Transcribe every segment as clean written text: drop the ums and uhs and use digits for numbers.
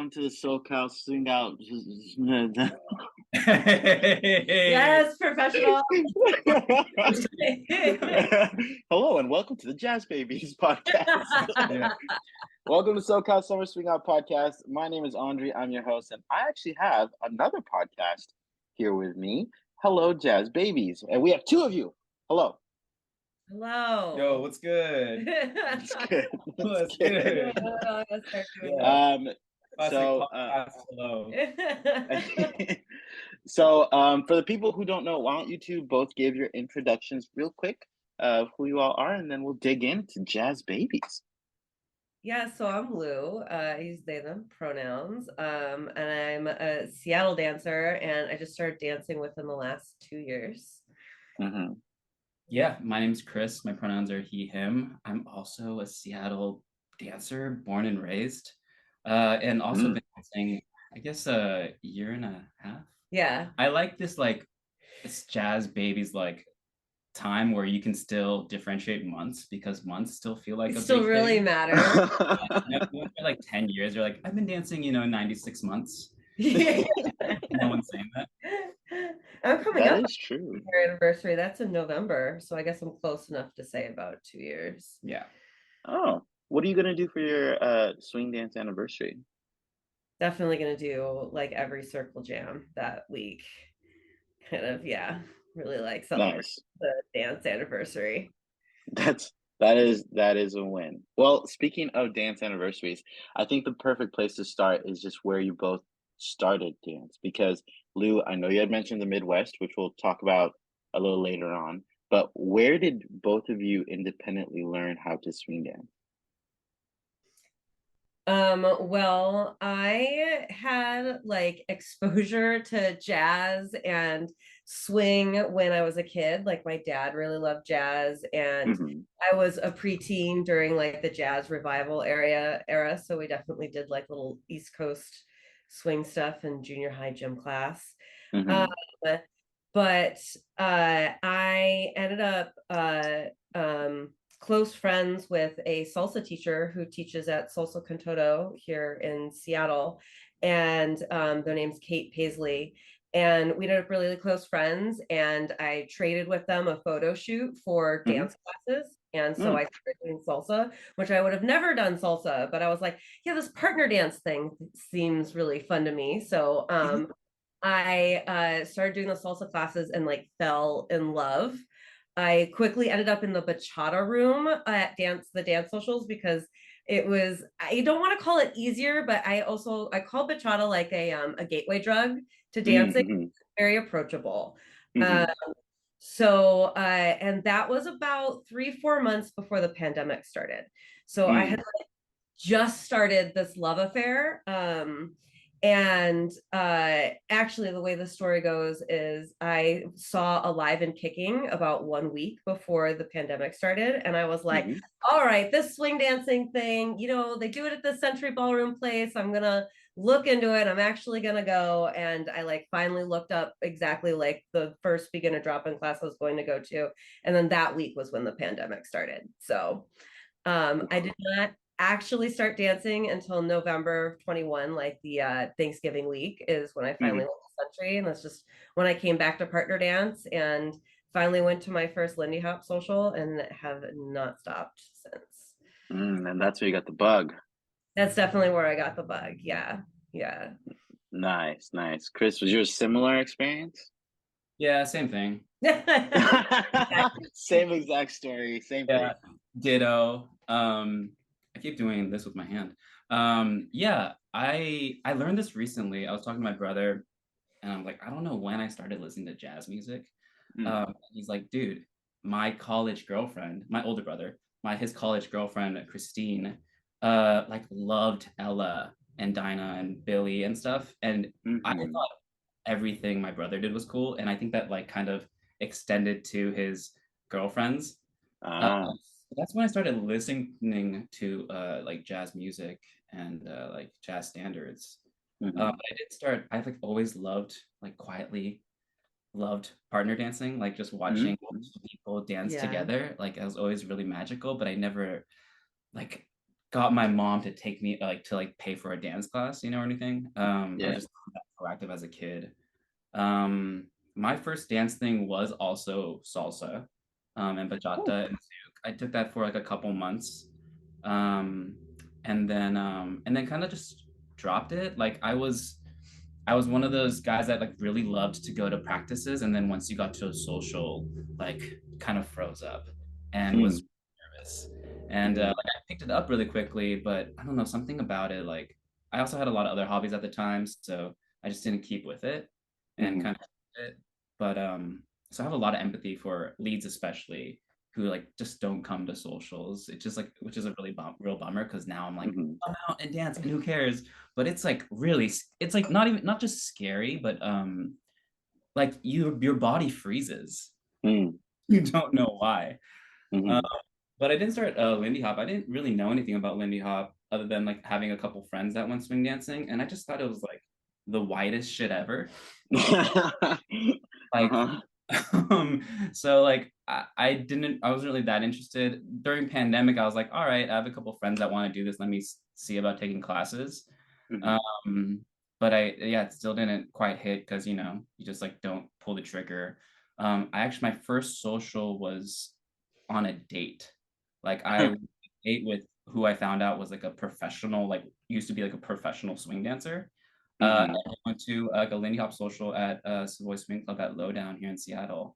welcome to the SoCal Swing Out. Yes, professional. Hello and welcome to the Jazz Babies podcast. Yeah. Welcome to SoCal Summer Swing Out podcast. My name is Andre. I'm your host, and I actually have another podcast here with me. Hello, Jazz Babies, and we have two of you. Hello. Hello. Yo, what's good? It's good. What's good. Let's start doing Yeah. that. Hello. So, for the people who don't know, why don't you two both give your introductions real quick of who you all are, and then we'll dig into Jazz Babies. Yeah, so I'm Lou. I use they, them pronouns. And I'm a Seattle dancer, and I just started dancing within the last 2 years. Mm-hmm. Yeah, my name's Chris. My pronouns are he, him. I'm also a Seattle dancer, born and raised. And also been dancing, I guess, a year and a half. Yeah. I like this Jazz Babies time where you can still differentiate months because months still feel like It a still big really thing. matter. For like 10 years, you're like, I've been dancing, 96 months. Yeah. No one's saying that. I'm coming up That is true. on your anniversary. That's in November, so I guess I'm close enough to say about 2 years. Yeah. Oh, what are you gonna do for your swing dance anniversary? Definitely gonna do like every circle jam that week. Kind of, yeah. Really like celebrate Nice. the dance anniversary. That is a win. Well, speaking of dance anniversaries, I think the perfect place to start is just where you both started dance. Because Lou, I know you had mentioned the Midwest, which we'll talk about a little later on, but where did both of you independently learn how to swing dance? Well, I had like exposure to jazz and swing when I was a kid. Like my dad really loved jazz, and Mm-hmm. I was a preteen during like the jazz revival era. So we definitely did like little East Coast swing stuff in junior high gym class. Mm-hmm. Um, but I ended up close friends with a salsa teacher who teaches at Salsa Cantoto here in Seattle, and their name's Kate Paisley. And we ended up really close friends, and I traded with them a photo shoot for dance classes. And so I started doing salsa, which I would have never done salsa, but I was like, yeah, this partner dance thing seems really fun to me. So I started doing the salsa classes and like fell in love. I quickly ended up in the bachata room at the dance socials, because it was, I don't want to call it easier, but I call bachata like a gateway drug to dancing. Mm-hmm. Very approachable. Mm-hmm. And that was about 3-4 months before the pandemic started. So I had just started this love affair. And actually, the way the story goes is I saw Alive and Kicking about 1 week before the pandemic started. And I was like, all right, this swing dancing thing, they do it at the Century Ballroom place. I'm going to look into it. I'm actually going to go. And I like finally looked up exactly like the first beginner drop-in class I was going to go to. And then that week was when the pandemic started. So I did not actually start dancing until November of 21, like the Thanksgiving week is when I finally went to Century. And that's just when I came back to partner dance and finally went to my first Lindy Hop social and have not stopped since. And that's where you got the bug. That's definitely where I got the bug. Yeah. Nice. Chris, was yours similar experience? Yeah, same thing. Same exact story. Same thing. Ditto. I keep doing this with my hand. Yeah, I learned this recently. I was talking to my brother, and I'm like, I don't know when I started listening to jazz music. He's like, dude, my college girlfriend, my older brother, his college girlfriend, Christine, loved Ella and Dinah and Billy and stuff. And I thought everything my brother did was cool. And I think that kind of extended to his girlfriends. That's when I started listening to jazz music and jazz standards. I did start. I've always quietly loved partner dancing, just watching people dance together. It was always really magical, but I never got my mom to take me to pay for a dance class, or anything. I was Yeah. just not that proactive as a kid. My first dance thing was also salsa, and Oh. bachata and zouk. I took that for like a couple months, um, and then kind of just dropped it. Like I was one of those guys that like really loved to go to practices, and then once you got to a social, like kind of froze up and was Mm, nervous. And mm, like I picked it up really quickly, but I don't know, something about it. Like I also had a lot of other hobbies at the time, so I just didn't keep with it and mm, kind of it. But so I have a lot of empathy for leads, especially who like just don't come to socials. It's just like, which is a real bummer because now I'm like, mm, come out and dance, and who cares? But it's like really, it's like not just scary, but like your body freezes. mm, You don't know why. Uh, mm, but I didn't start Lindy Hop. I didn't really know anything about Lindy Hop other than like having a couple friends that went swing dancing, and I just thought it was like the whitest shit ever. Like, uh-huh. so like I wasn't really that interested during pandemic. I was like, all right, I have a couple friends that want to do this. Let me see about taking classes. Mhm, Um, but it still didn't quite hit because you just like don't pull the trigger. I actually my first social was on a date. Like I date with who I found out was like a professional, like used to be like a professional swing dancer. mhm, I went to like a Lindy Hop social at Savoy Swing Club at Lowdown here in Seattle,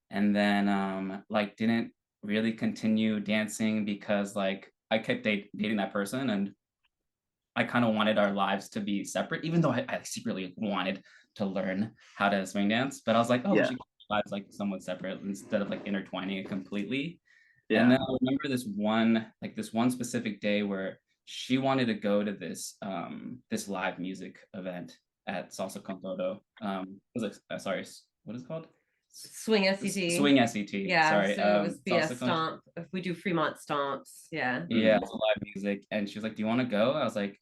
and then like didn't really continue dancing because like I kept dating that person, and I kind of wanted our lives to be separate, even though I secretly wanted to learn how to swing dance. But I was like, oh, we yeah, should keep our lives like somewhat separate instead of like intertwining it completely. And yeah. then I remember this one specific day where she wanted to go to this live music event at Salsa con Todo. Was it sorry, what is it called? Swing SET. Swing SET. Yeah, Sorry, so it was Salsa BS con. Stomp. If we do Fremont Stomps, yeah. Yeah, Mhm, it's live music, and she was like, "Do you want to go?" I was like,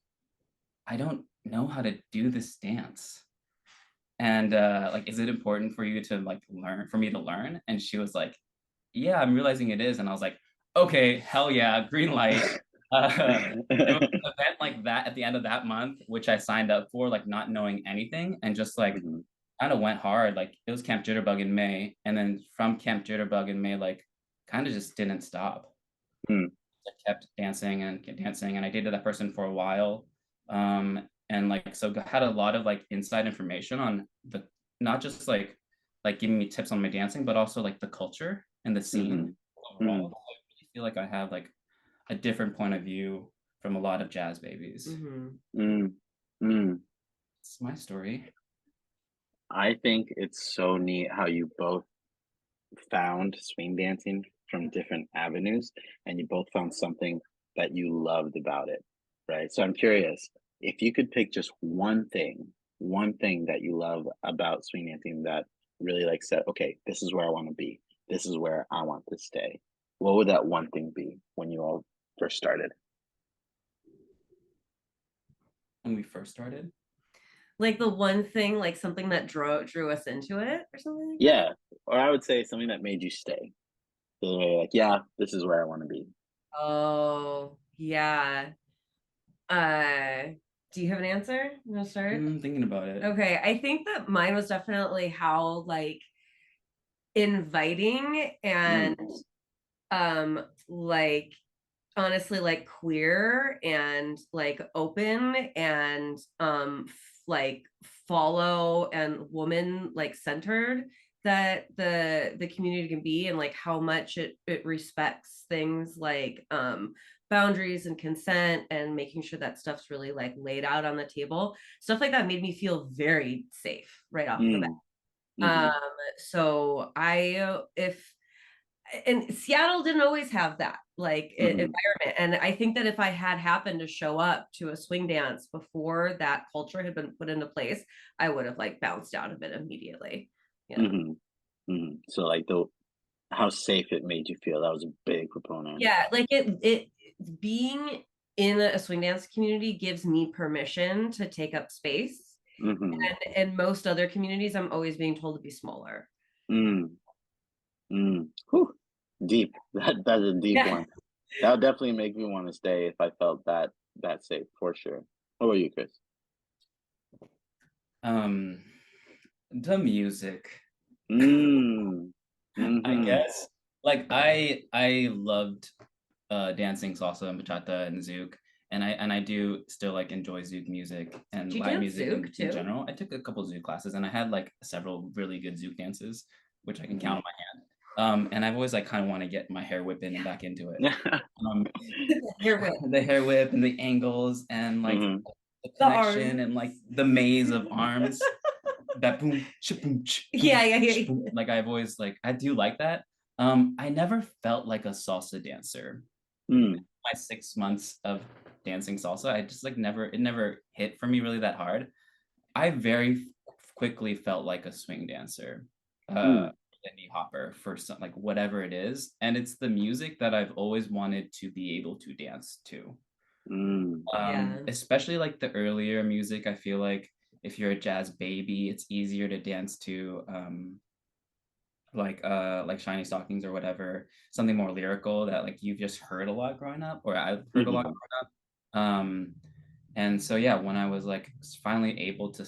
"I don't know how to do this dance." And like, is it important for you to like learn for me to learn? And she was like, yeah, I'm realizing it is. And I was like, okay, hell yeah, green light. There was an event like that at the end of that month, which I signed up for, like not knowing anything, and just like mhm, kind of went hard. Like it was Camp Jitterbug in May, and then from Camp Jitterbug in May, like kind of just didn't stop. mm, I kept dancing and kept dancing, and I dated that person for a while. And like so had a lot of like inside information on the not just like giving me tips on my dancing, but also like the culture and the scene mhm, overall. mm, So I really feel like I have like a different point of view from a lot of jazz babies. Hmm. mm, mm. It's my story. I think it's so neat how you both found swing dancing from different avenues and you both found something that you loved about it, right? So I'm curious if you could pick just one thing that you love about swing dancing that really like said, okay, this is where I want to be. This is where I want to stay. What would that one thing be when you all first started? When we first started. Like the one thing, like something that drew us into it or something like that. Yeah. Or I would say something that made you stay. So like, yeah, this is where I want to be. Oh, yeah. Uh, do you have an answer? You want to start? Thinking about it. Okay, I think that mine was definitely how like inviting and Mm, like honestly like queer and like open and like follow and woman like centered that the community can be, and like how much it respects things like boundaries and consent and making sure that stuff's really like laid out on the table. Stuff like that made me feel very safe right off the bat. mm, um mhm, so I if and Seattle didn't always have that like mhm, environment. And I think that if I had happened to show up to a swing dance before that culture had been put into place, I would have like bounced out of it immediately. Yeah. mhm, mhm. So like the how safe it made you feel, that was a big proponent. Yeah, like it being in a swing dance community gives me permission to take up space. Mhm, And in most other communities, I'm always being told to be smaller. mm, mm. Whew, deep. That's a deep Yeah. one. That would definitely make me want to stay if I felt that safe for sure. What about you, Chris? Um, the music, Mm. I Mm-hmm. guess. Like I loved dancing salsa and bachata and zouk, and I do still like enjoy zouk music and Do you Latin dance music zouk in too? general. I took a couple zouk classes and I had like several really good zouk dances, which I can count on my hand. And I've always like kind of want to get my hair whipping and back into it. Um, Here with the hair whip and the angles and like Mm-hmm. the the connection arms. and like the maze of arms. That boom, boom, Yeah, yeah, yeah. boom. Like I've always like I do like that. I never felt like a salsa dancer. Mm. My 6 months of dancing salsa, I just like never it never hit for me really that hard. I very quickly felt like a swing dancer, Mm. Lindy Hopper for some like whatever it is, and it's the music that I've always wanted to be able to dance to. Mm. Yeah. Especially like the earlier music, I feel like if you're a jazz baby, it's easier to dance to like Shiny Stockings or whatever, something more lyrical that like you've just heard a lot growing up, or I've heard a lot Mm-hmm. growing up. And so yeah, when I was like finally able to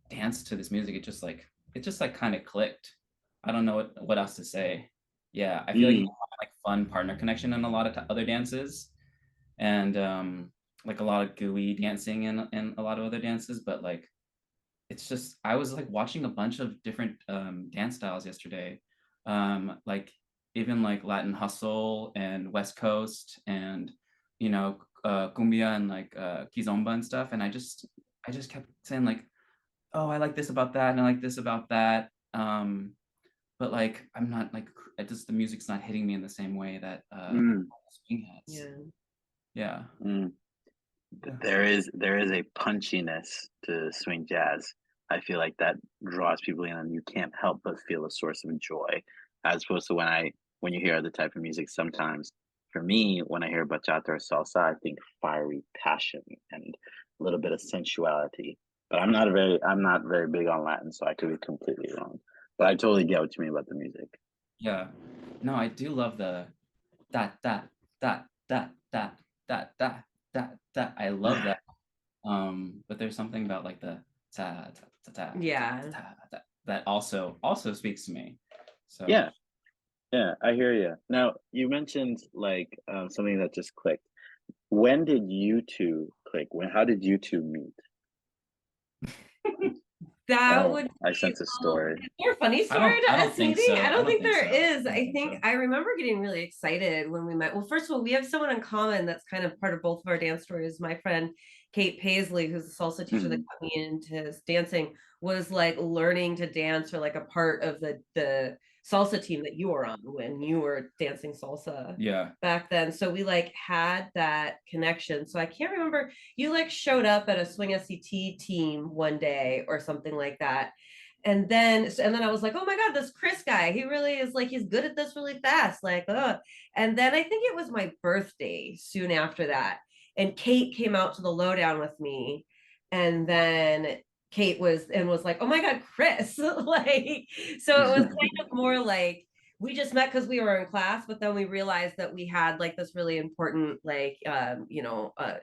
dance to this music, it just like kind of clicked. I don't know what else to say. Yeah, I feel like you Mm. have like fun partner connection in a lot of other dances, and like a lot of gooey dancing in a lot of other dances, but like it's just I was like watching a bunch of different dance styles yesterday, like even like Latin hustle and West Coast and cumbia and like kizomba and stuff, and I just kept saying like, oh, I like this about that and I like this about that, but like I'm not like the music's not hitting me in the same way that Mm. swing has. Yeah. Yeah. Mm. Yeah. There is a punchiness to swing jazz. I feel like that draws people in, and you can't help but feel a source of joy, as opposed to when you hear other type of music. Sometimes, for me, when I hear bachata or salsa, I think fiery passion and a little bit of sensuality. But I'm not very big on Latin, so I could be completely wrong. But I totally get what you mean about the music. Yeah. No, I do love the that that that that that that that that. I love that. But there's something about like the ta ta ta ta Yeah. ta ta that also speaks to me. So Yeah, yeah, I hear you. Now, you mentioned like something that just clicked. When did you two click? How did you two meet? That Oh, would I be, sense a story. is there a funny I story don't to I don't us think meeting? so. I I don't don't think think there so. is. I don't I think think so. I remember getting really excited when we met. Well, first of all, we have someone in common that's kind of part of both of our dance stories. My friend Kate Paisley, who's a salsa teacher that Mhm. got me into dancing, was like learning to dance or like a part of the salsa team that you were on when you were dancing salsa Yeah. back then. So we like had that connection. So I can't remember, you like showed up at a swing SCT team one day or something like that, and then I was like, oh my god, this Chris guy, he really is like, he's good at this really fast, like and then I think it was my birthday soon after that, and Kate came out to the lowdown with me, and then Kate was like, oh my god, Chris. Like, so it was kind of more like we just met because we were in class, but then we realized that we had like this really important like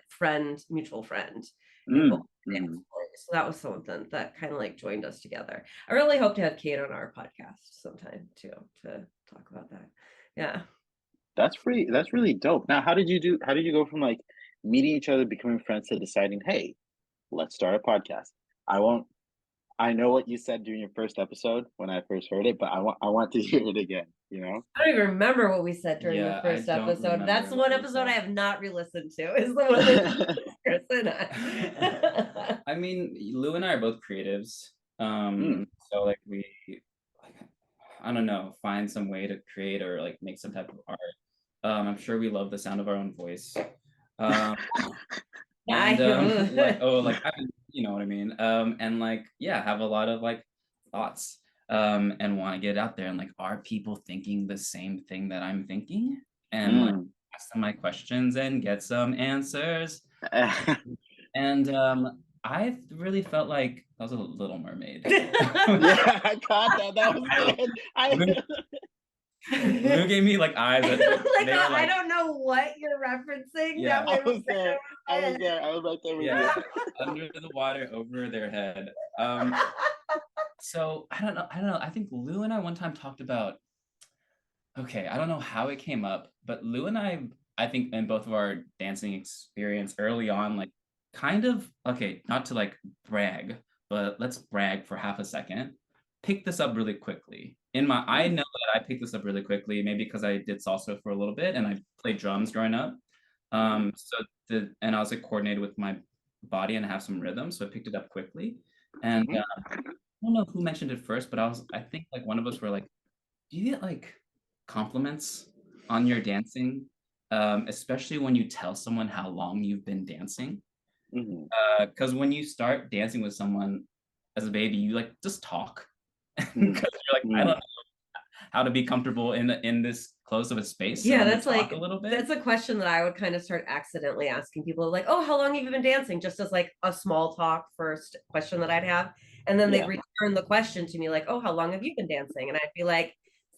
friend, mutual friend in both Mm, dance mhm. stories. So that was something that kind of like joined us together. I really hope to have Kate on our podcast sometime too to talk about that. Yeah. That's really dope. Now, how did you go from like meeting each other, becoming friends to deciding, hey, let's start a podcast? I won't I know what you said during your first episode when I first heard it, but I want to hear it again, you know? I don't even remember what we said during the Yeah, I first don't episode. That's the remember one what we episode I said. have not re-listened to. Is the one with Chris and I. I mean, Lou and I are both creatives. Mm. So like we like I don't know, find some way to create or like make some type of art. I'm sure we love the sound of our own voice. Um, and like oh like I mean, you know what I mean. And like yeah, have a lot of like thoughts and want to get it out there and like are people thinking the same thing that I'm thinking? And like Mm. ask them my questions and get some answers. And I really felt like that was a Little Mermaid. Yeah, I caught that. That was good. I Lou gave me like eyes. That, like, they were I like, don't know what you're referencing. Yeah. That I way was there. I was there. I was right there with yeah, you. under the water over their head. So I don't know. I think Lou and I one time talked about. Okay, I don't know how it came up, but Lou and I think in both of our dancing experience early on, like kind of okay, not to like brag, but let's brag for half a second. Pick this up really quickly. I know that I picked this up really quickly, maybe because I did salsa for a little bit and I played drums growing up. And I was like coordinated with my body and I have some rhythm, so I picked it up quickly. And I don't know who mentioned it first, but I think like one of us were like, do you get like compliments on your dancing, especially when you tell someone how long you've been dancing? Because when you start dancing with someone as a baby, you like just talk because you're like, I don't know how to be comfortable in this close of a space. So Yeah, let me that's talk like a little bit. that's a question that I would kind of start accidentally asking people, like, "Oh, how long have you been dancing?" Just as like a small talk first question that I'd have, and then they'd Yeah. return the question to me, like, "Oh, how long have you been dancing?" And I'd be like,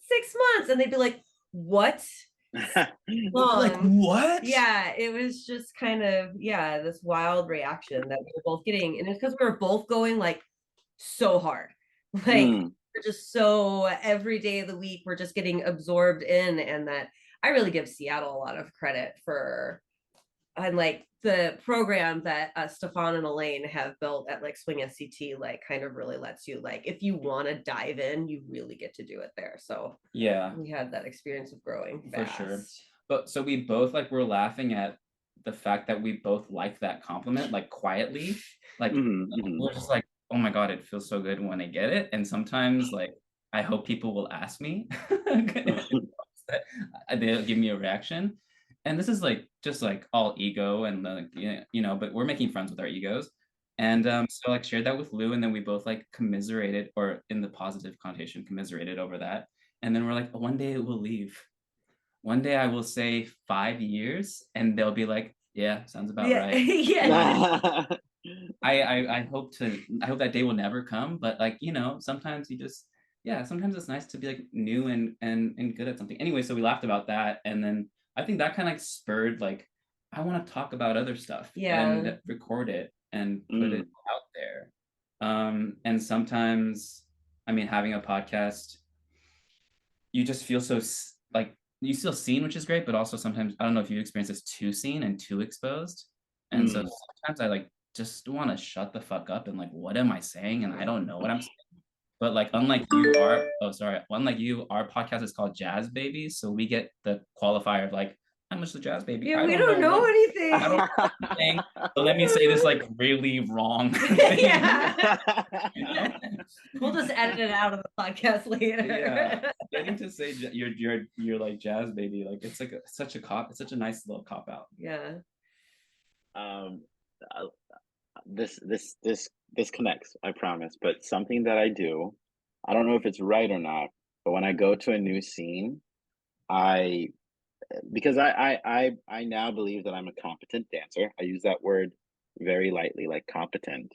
6 months, and they'd be like, "What?" Like Long. what? Yeah, it was just kind of this wild reaction that we were both getting, and it's because we were both going like so hard, like we're just so every day of the week we're just getting absorbed in, and that I really give Seattle a lot of credit for, and like the program that Stefan and Elaine have built at like Swing SCT, like kind of really lets you, like, if you want to dive in, you really get to do it there. So Yeah, we had that experience of growing for fast. sure. But so we both like were laughing at the fact that we both like that compliment, like quietly, like we're just like, oh my god, it feels so good when I get it. And sometimes like I hope people will ask me they'll give me a reaction. And this is like just like all ego and like but we're making friends with our egos. And so like shared that with Lou, and then we both like commiserated, or in the positive connotation, commiserated over that. And then we're like, one day it will leave. One day I will say 5 years, and they'll be like, yeah, sounds about right. Yeah. I hope that day will never come, but like sometimes you just sometimes it's nice to be like new and good at something. Anyway, so we laughed about that, and then I think that kind of like spurred like I want to talk about other stuff and record it and put it out there. And sometimes, I mean, having a podcast, you just feel so like you feel seen, which is great, but also sometimes I don't know if you experience this, too seen and too exposed. And so sometimes I like just want to shut the fuck up and like, what am I saying? And I don't know what I'm saying. But like, unlike you, our podcast is called Jazz Babies, so we get the qualifier of like, I'm just a jazz baby. Yeah, we don't know anything. I don't know what I'm saying, but let me say this like really wrong. Yeah. We'll just edit it out of the podcast later. Yeah, getting to say you're like jazz baby, like it's like it's such a nice little cop out. Yeah. This connects, I promise. But something that I do, I don't know if it's right or not, but when I go to a new scene, because I now believe that I'm a competent dancer. I use that word very lightly, like competent,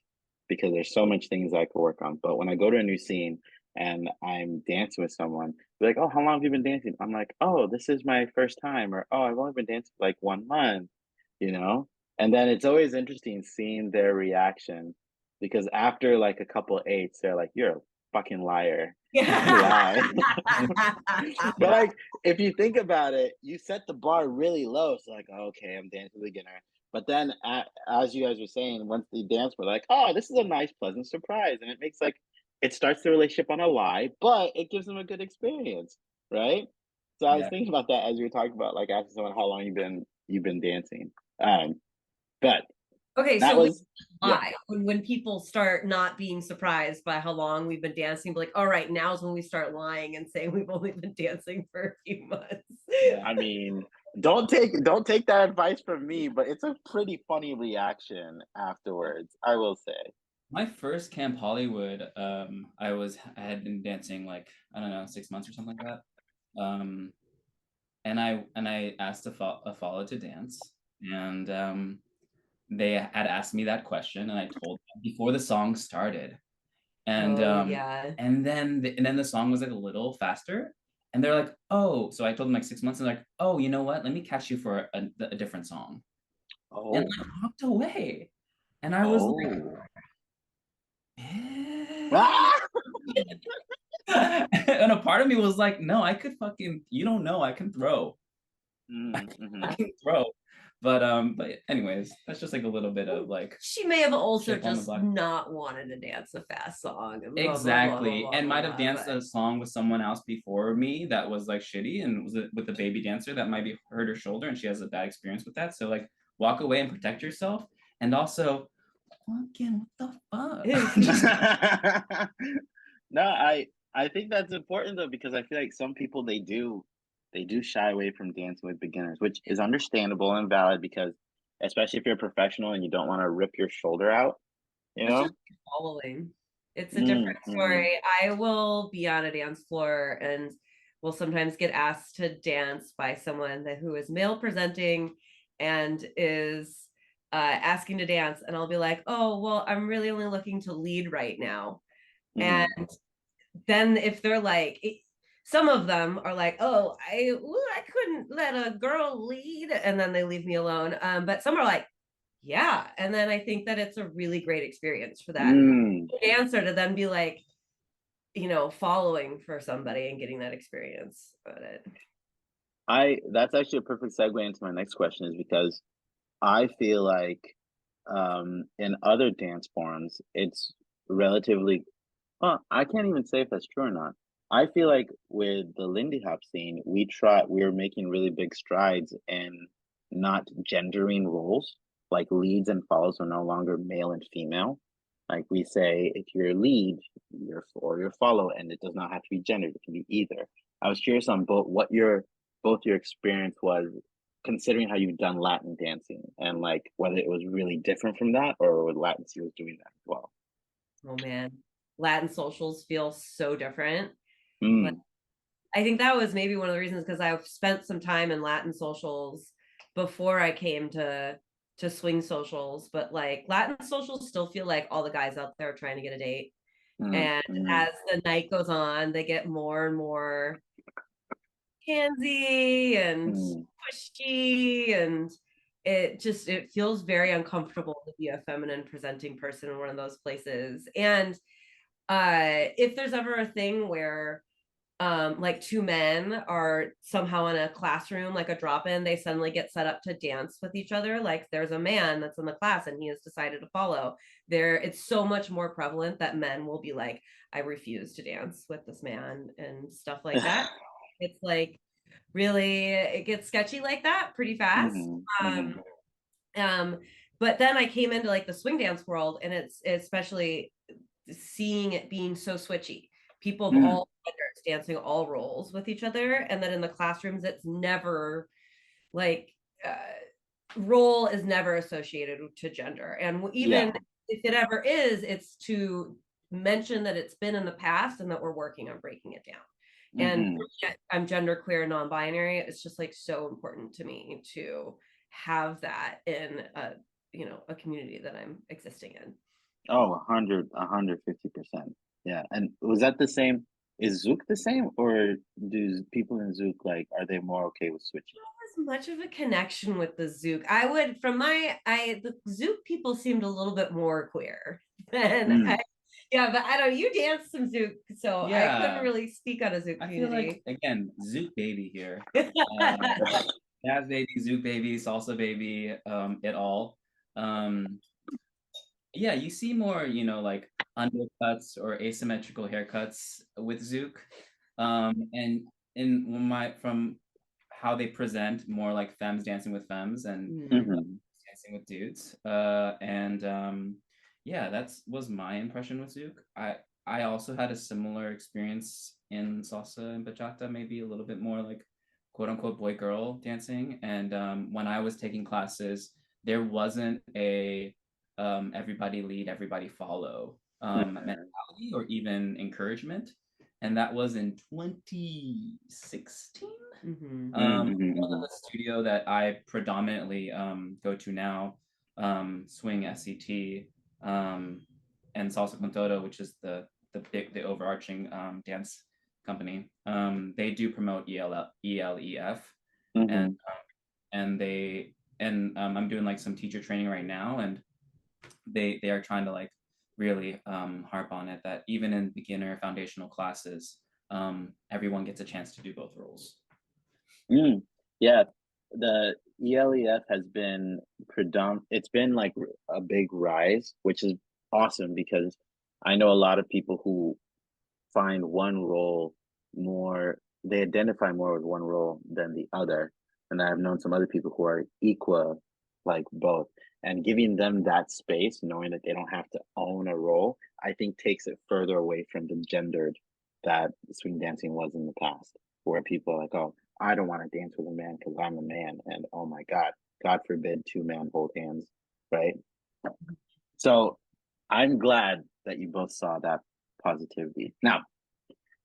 because there's so much things I could work on. But when I go to a new scene and I'm dancing with someone, they're like, "Oh, how long have you been dancing?" I'm like, "Oh, this is my first time," or "Oh, I've only been dancing for like 1 month," you know? And then it's always interesting seeing their reaction, because after like a couple eights, they're like, "You're a fucking liar." Lie. But like, if you think about it, you set the bar really low. So like, okay, I'm dancing beginner. But then, as you guys were saying, once they dance, we're like, oh, this is a nice, pleasant surprise, and it makes like it starts the relationship on a lie, but it gives them a good experience, right? So I was thinking about that as you were talking about like asking someone how long you've been dancing. But okay, that so was when people start not being surprised by how long we've been dancing, be like, all right, now's when we start lying and saying we've only been dancing for a few months. I mean, don't take that advice from me, but it's a pretty funny reaction afterwards, I will say. My first Camp Hollywood, I had been dancing like I don't know 6 months or something like that, and I asked a follow to dance, and they had asked me that question, and I told them before the song started, and yeah. and then the song was like a little faster, And they're like, oh, so I told them like 6 months, and they're like, oh, you know what? Let me catch you for a different song. And Oh, like walked away. And I was like, oh. eh. Ah! And a part of me was like, no, I could fucking, you don't know, I can throw. Mm-hmm. I can throw. But anyways, that's just like a little bit of like She may have also shit on the just block. not wanted to dance a fast song and blah blah blah blah Exactly. blah And blah might have blah. danced But a song with someone else before me that was like shitty and was with a baby dancer that might be hurt her shoulder and she has a bad experience with that. So like walk away and protect yourself. And also, fucking what the fuck? Just No, I think that's important though because I feel like some people they do shy away from dancing with beginners, which is understandable and valid because especially if you're a professional and you don't want to rip your shoulder out, you it's know? just following. It's a different Mm-hmm. story. I will be on a dance floor and will sometimes get asked to dance by someone who is male presenting and is asking to dance, and I'll be like, "Oh, well, I'm really only looking to lead right now." And Mm-hmm. then if they're like, some of them are like, "Oh, I couldn't let a girl lead," and then they leave me alone. But some are like, yeah. And then I think that it's a really great experience for that Mm. dancer to then be like, following for somebody and getting that experience. But I that's actually a perfect segue into my next question is because I feel like in other dance forms it's relatively I can't even say if that's true or not. I feel like with the Lindy Hop scene, we're making really big strides in not gendering roles. Like leads and follows are no longer male and female. Like we say, if you're a lead, you're or your follow, and it does not have to be gendered. It can be either. I was curious on both your experience was considering how you've done Latin dancing and like whether it was really different from that or whether Latin C was doing that as well. oh man, Latin socials feel so different. Like Mm, I think that was maybe one of the reasons because I've spent some time in Latin socials before I came to swing socials, but like Latin socials still feel like all the guys out there are trying to get a date. mm, And mm, as the night goes on, they get more and more handsy and mm. pushy, and it feels very uncomfortable to be a feminine presenting person in one of those places. And if there's ever a thing where like two men are somehow in a classroom, like a drop-in, they suddenly get set up to dance with each other, like there's a man that's in the class and he has decided to follow there. It's so much more prevalent that men will be like, I refuse to dance with this man and stuff like that. It's like really, it gets sketchy like that pretty fast. Mhm, um mhm, um but then I came into like the swing dance world, and it's especially seeing it being so switchy, people of mm, all genders dancing all roles with each other, and then in the classrooms it's never like uh, role is never associated to gender, and even yeah, if it ever is, it's to mention that it's been in the past and that we're working on breaking it down. And mhm. I'm gender queer, non-binary. It's just like so important to me to have that in a community that I'm existing in. Oh, 150%. Yeah, and was that the same? Is Zouk the same, or do people in Zouk like are they more okay with switching? As much of a connection with the Zouk. I would, from my, I the Zouk people seemed a little bit more queer than Mm. yeah, but I don't. You danced some Zouk, so I couldn't yeah. really speak on a Zouk I feel like community. again, Zoot baby here. Jazz baby, Zoot baby, salsa baby, it all. Um, yeah, you see more, like undercuts or asymmetrical haircuts with Zook. And from how they present more like femmes dancing with femmes and Mm. Mhm. dancing with dudes. And yeah, that's was my impression with Zook. I also had a similar experience in salsa and bachata, maybe a little bit more like quote unquote boy girl dancing. And when I was taking classes, there wasn't a everybody lead, everybody follow mentality or even encouragement. And that was in 2016. Mm-hmm. Mm, mhm, One of mhm. the studio that I predominantly go to now, Swing SCT, and Salsa con Todo, which is the overarching dance company. They do promote ELEF, and Mhm. I'm doing like some teacher training right now, and they are trying to like really harp on it that even in beginner foundational classes, everyone gets a chance to do both roles. Mm. Yeah, the ELEF has been it's been like a big rise, which is awesome because I know a lot of people who find one role more, they identify more with one role than the other. And I've known some other people who are equal, like both. And giving them that space, knowing that they don't have to own a role, I think takes it further away from the gendered that swing dancing was in the past, where people are like, oh, I don't want to dance with a man because I'm a man. And oh my God forbid two men hold hands, right? So I'm glad that you both saw that positivity. Now,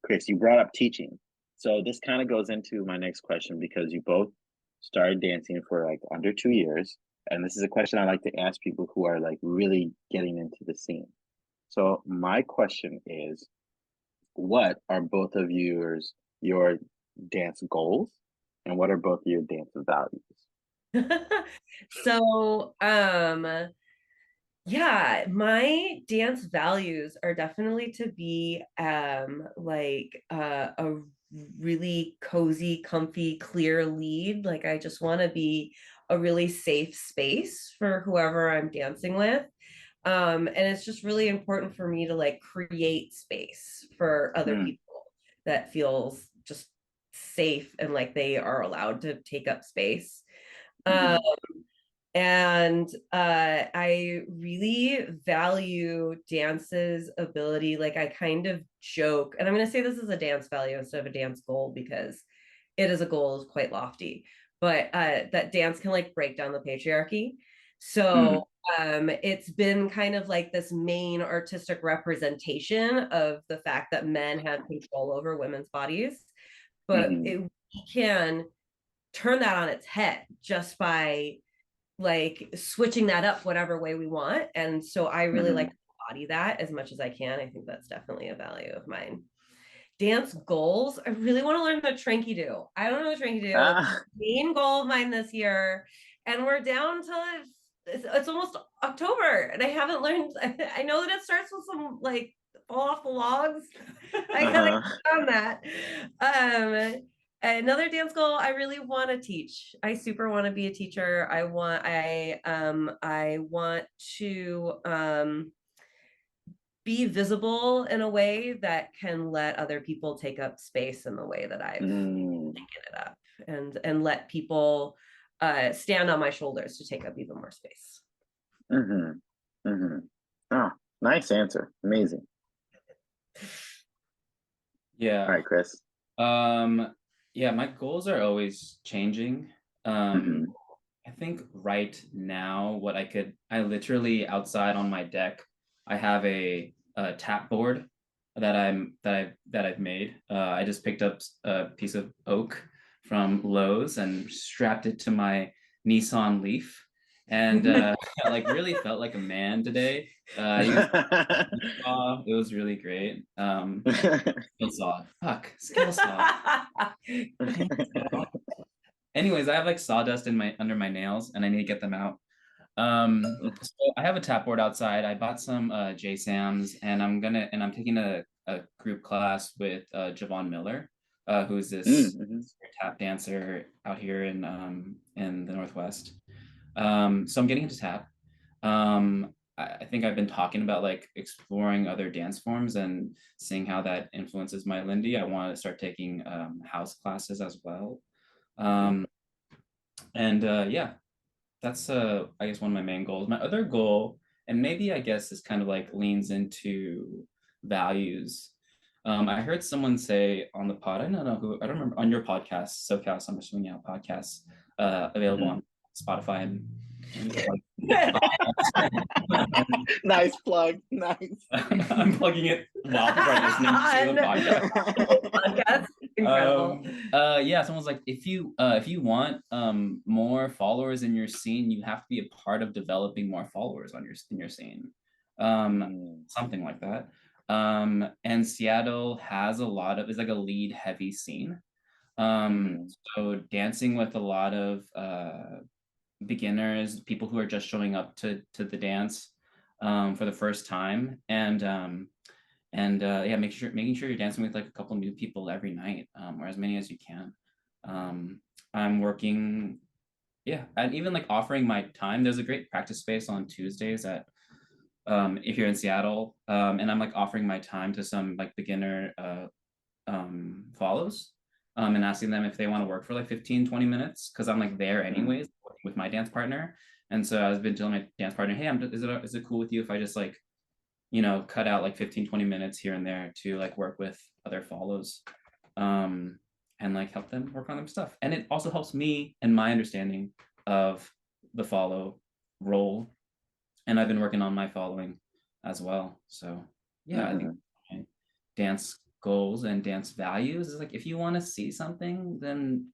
Chris, you brought up teaching. So this kind of goes into my next question because you both started dancing for like under 2 years. And this is a question I like to ask people who are like really getting into the scene. So my question is, what are both of your dance goals and what are both of your dance values? So, yeah, my dance values are definitely to be like a really cozy, comfy, clear lead. Like I just want to be a really safe space for whoever I'm dancing with. And it's just really important for me to like create space for other Mm, people that feels just safe and like they are allowed to take up space. Um, mhm, and I really value dance's ability. Like I kind of joke, and I'm going to say this is a dance value instead of a dance goal because it is a goal is quite lofty, but that dance can like break down the patriarchy. mhm, So it's been kind of like this main artistic representation of the fact that men have control over women's bodies, but mhm, we can turn that on its head just by like switching that up whatever way we want. And so I really like mhm. to embody that as much as I can. I think that's definitely a value of mine. Dance goals. I really want to learn the Tranky Do. I don't know the Tranky Do. It's Ah, the main goal of mine this year. And we're down to it's almost October and I haven't learned. I know that it starts with some like fall off the logs. I gotta uh-huh. get on that. Another dance goal I really want to teach. I super want to be a teacher. I want to be visible in a way that can let other people take up space in the way that I've Mm, taken it up, and let people stand on my shoulders to take up even more space. mhm, mhm. Oh, nice answer. Amazing. All Yeah. right, Chris. Yeah, my goals are always changing. Um, Mhm. I think right now, I literally outside on my deck, I have a tap board that I've made. I just picked up a piece of oak from Lowe's and strapped it to my Nissan Leaf, and I like really felt like a man today. I used saw. It was really great. Skill saw. Fuck, skill saw. Anyways, I have like sawdust in my under my nails, and I need to get them out. So I have a tap board outside. I bought some J Sams, and I'm taking a group class with Javon Miller, who's Mm, this mhm. tap dancer out here in the Northwest. So I'm getting into tap. I think I've been talking about like exploring other dance forms and seeing how that influences my Lindy. I want to start taking house classes as well. Um, and yeah, that's I guess one of my main goals. My other goal, and maybe I guess this kind of like leans into values. I heard someone say on the pod, I don't know who, I don't remember, on your podcast, SoCal Summer Swing Out podcast, available Mhm. on Spotify and Nice plug. Nice. I'm plugging it while people are listening to the podcast. Podcast. Incredible. Yeah, someone's like, if you want more followers in your scene, you have to be a part of developing more followers on your in your scene. Mm, Something like that. And Seattle has a lot of, it's like a lead heavy scene. Mhm. So dancing with a lot of beginners, people who are just showing up to the dance for the first time, and yeah, making sure you're dancing with like a couple new people every night, or as many as you can. I'm working, yeah, and even like offering my time. There's a great practice space on Tuesdays at if you're in Seattle, and I'm like offering my time to some like beginner follows, and asking them if they want to work for like 15-20 minutes, because I'm like there Mhm. anyways with my dance partner. And so I've been telling my dance partner, hey, is it cool with you if I just like, cut out like 15-20 minutes here and there to like work with other follows, um, and like help them work on their stuff. And it also helps me and my understanding of the follow role. And I've been working on my following as well. So yeah, I think Mhm. my dance goals and dance values is like, if you want to see something, then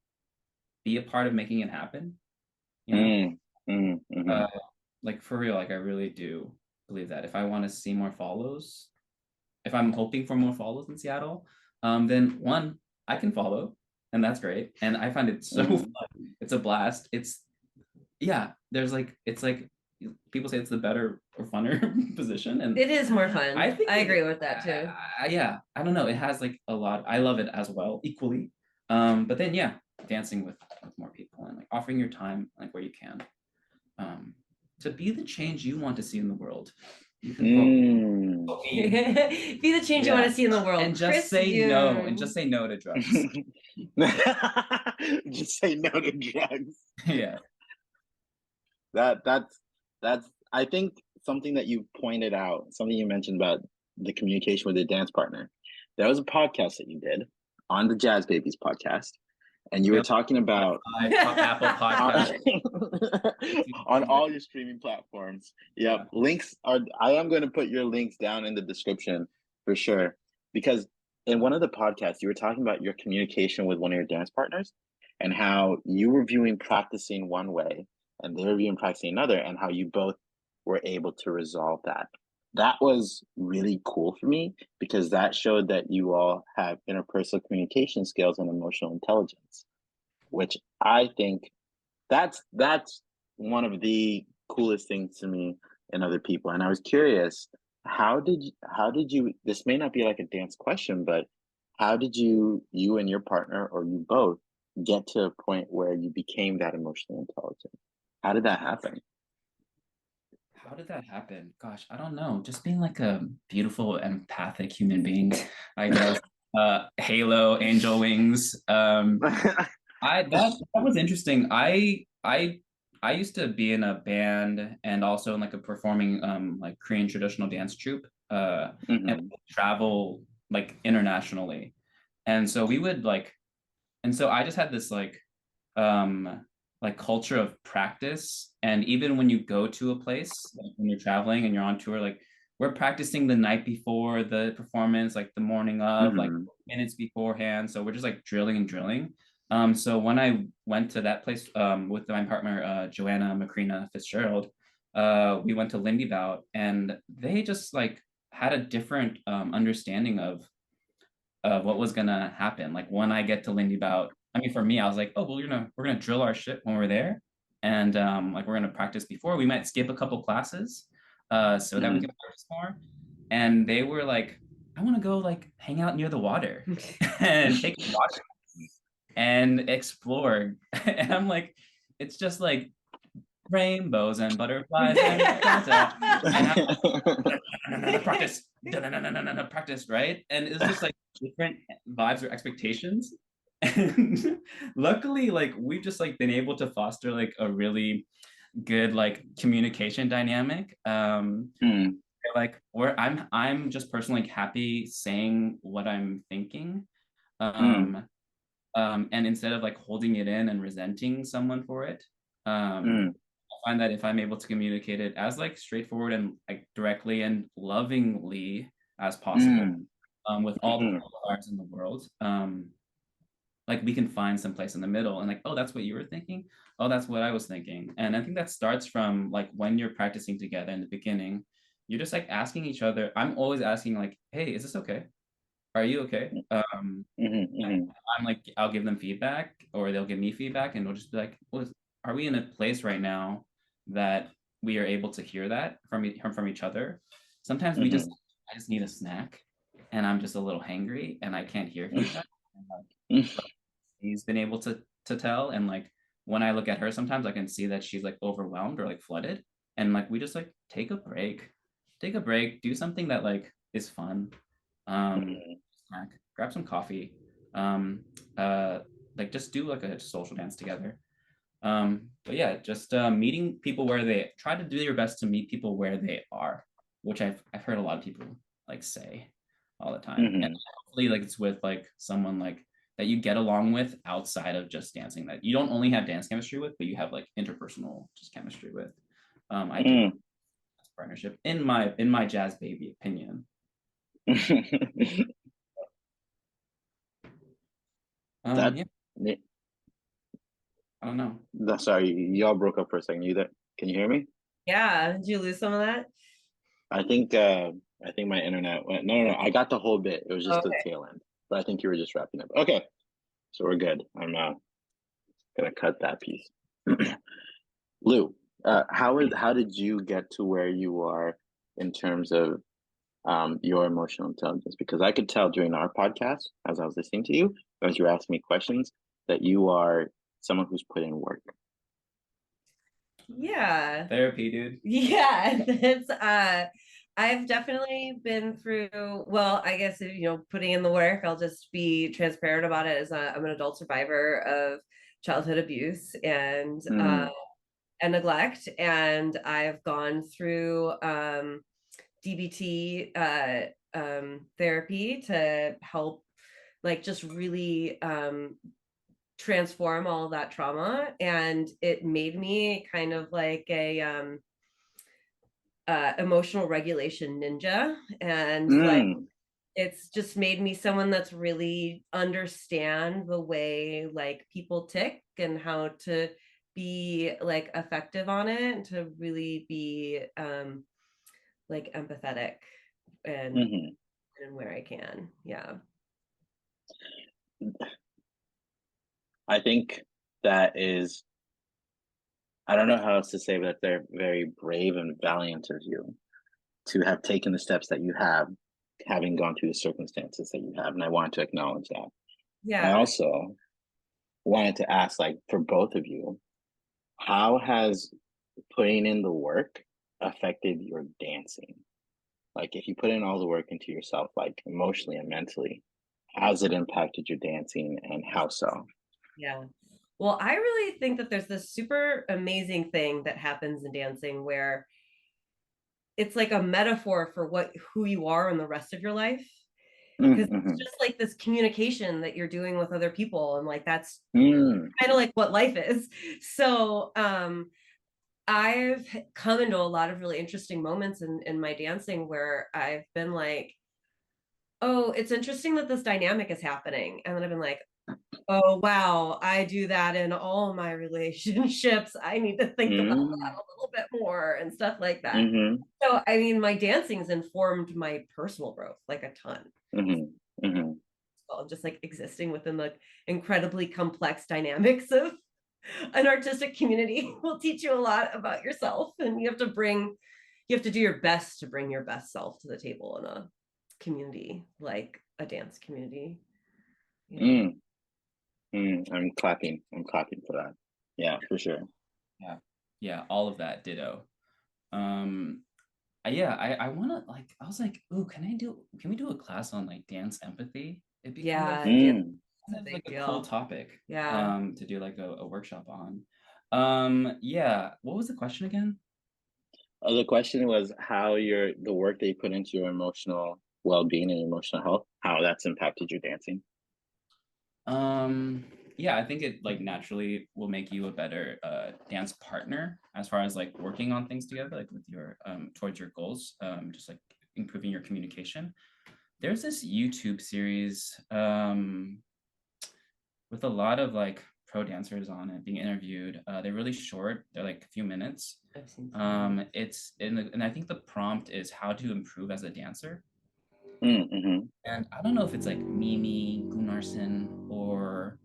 be a part of making it happen, you know? Mm. Mhm. Uh, Mhm. like for real, like I really do believe that if I want to see more follows, if I'm hoping for more follows in Seattle, then one, I can follow, and that's great. And I find it so fun. Mhm. It's a blast. It's yeah, there's like it's like people say it's the better or funner position, and It is more I fun. think I agree with that too. yeah, I don't know. It has like a lot. I love it as well, equally. But then yeah, dancing with more people and like offering your time like where you can, um, to be the change you want to see in the world. You can Mm. quote me, Be the change you want yeah, to see in the world. and just Chris say no, and Yoon. just say no to drugs. Just say no to drugs. Yeah. That's I think something that you pointed out, something you mentioned about the communication with your dance partner. There was a podcast that you did on the Jazz Babies podcast, and you were Available talking on about Spotify, Apple Podcast. on all your streaming platforms. Yep, Yeah. links are. I am going to put your links down in the description for sure, because in one of the podcasts you were talking about your communication with one of your dance partners, and how you were viewing practicing one way and they were viewing practicing another, and how you both were able to resolve that. That was really cool for me because that showed that you all have interpersonal communication skills and emotional intelligence, which I think that's one of the coolest things to me in other people. And I was curious, how did you, this may not be like a dance question, but how did you and your partner or you both get to a point where you became that emotionally intelligent? How did that happen? How did that happen? Gosh, I don't know. Just being like a beautiful, empathic human being, I guess. Halo, angel wings. That was interesting. I used to be in a band and also in like a performing like Korean traditional dance troupe, and Hmm. travel like internationally. And so we would like, and so I just had this like culture of practice. And even when you go to a place, like when you're traveling and you're on tour, like we're practicing the night before the performance, like the morning of, like Hmm. minutes beforehand. So we're just like drilling and drilling. So when I went to that place with my partner Joanna Macrina Fitzgerald, we went to Lindy Bout, and they just like had a different understanding of what was gonna happen. Like when I get to Lindy Bout, I mean, for me, I was like, oh, well, we're gonna drill our shit when we're there, and like we're gonna practice before. We might skip a couple classes, so that we can Hmm. practice more. And they were like, I want to go like hang out near the water and take a water and explore. And I'm like, it's just like rainbows and butterflies and and practice, practice, right? And it's just like different vibes or expectations. And luckily, like we've just like been able to foster like a really good like communication dynamic. Hmm. Like where I'm just personally like, happy saying what I'm thinking. Hmm. Um, and instead of like holding it in and resenting someone for it, Hmm. I find that if I'm able to communicate it as like straightforward and like directly and lovingly as possible, Hmm. with all the Hmm. qualifiers in the world, like we can find some place in the middle and like, oh, that's what you were thinking. Oh, that's what I was thinking. And I think that starts from like when you're practicing together in the beginning, you're just like asking each other. I'm always asking like, hey, is this okay? Are you okay? Mm-hmm. I'm like, I'll give them feedback or they'll give me feedback and we'll just be like, well, are we in a place right now that we are able to hear that from each other? Sometimes Mm-hmm. I just need a snack and I'm just a little hangry and I can't hear feedback. And, like, he's been able to tell. And like when I look at her, sometimes I can see that she's like overwhelmed or like flooded. And like we just like take a break, do something that like is fun. Mm-hmm. Snack, grab some coffee, um, uh, like just do like a social dance together. But yeah, just meeting people where they try to do your best to meet people where they are, which I've heard a lot of people like say all the time, and Mm-hmm. hopefully like it's with like someone like that you get along with outside of just dancing, that you don't only have dance chemistry with, but you have like interpersonal just chemistry with. I think Mm-hmm. that's partnership in my jazz baby opinion. That, Yeah, I don't know. sorry, y'all broke up for a second. You there? Can you hear me? Yeah. Did you lose some of that? I think uh I think my internet went. No, no, no. I got the whole bit. It was just the Okay. tail end. But I think you were just wrapping up. Okay, so we're good. I'm gonna cut that piece. Lou, how did you get to where you are in terms of your emotional intelligence? Because I could tell during our podcast, as I was listening to you, as you were asking me questions, that you are someone who's put in work. Yeah. Therapy, dude. Yeah, it's I've definitely been through, well, I guess if, putting in the work, I'll just be transparent about it as I'm an adult survivor of childhood abuse Mm, and neglect, and I've gone through DBT therapy to help like just really transform all that trauma, and it made me kind of like a emotional regulation ninja, and like mm, it's just made me someone that's really understand the way like people tick and how to be like effective on it, and to really be like empathetic and hmm. where I can. Yeah. I think that is, I don't know how else to say, but they're very brave and valiant of you to have taken the steps that you have, having gone through the circumstances that you have. And I want to acknowledge that. I Yeah. also wanted to ask, like, for both of you, how has putting in the work affected your dancing? Like, if you put in all the work into yourself, like emotionally and mentally, how's it impacted your dancing and how so? Yeah. Well, I really think that there's this super amazing thing that happens in dancing where it's like a metaphor for who you are in the rest of your life, because it's Mm-hmm. just like this communication that you're doing with other people, and like that's Mm, kind of like what life is. So I've come into a lot of really interesting moments in my dancing where I've been like, oh, it's interesting that this dynamic is happening, and then I've been like, oh wow, I do that in all my relationships. I need to think about that mm, a little bit more and stuff like that. mm-hmm, So I mean, my dancing's informed my personal growth like a ton. mm-hmm, mm-hmm, Well, just like existing within the incredibly complex dynamics of an artistic community will teach you a lot about yourself, and you have to do your best to bring your best self to the table in a community like a dance community. Yeah. mm, mm. I'm clapping for that. Yeah, for sure. Yeah, yeah, all of that, ditto. Um, yeah, I want to like. I was like, ooh, can we do a class on like dance empathy? It'd be Yeah, dance Mm. is a kind of like big a cool deal. topic Yeah. to do like a workshop on. Yeah, what was the question again? The question was how the work that you put into your emotional well-being and emotional health, how that's impacted your dancing. Um, yeah, I think it like naturally will make you a better dance partner as far as like working on things together, like with your towards your goals, just like improving your communication. There's this YouTube series with a lot of like pro dancers on it being interviewed. They're really short. They're like a few minutes. I've seen some. And I think the prompt is how to improve as a dancer. Mm-hmm. And I don't know if it's like Mimi Gunnarsson or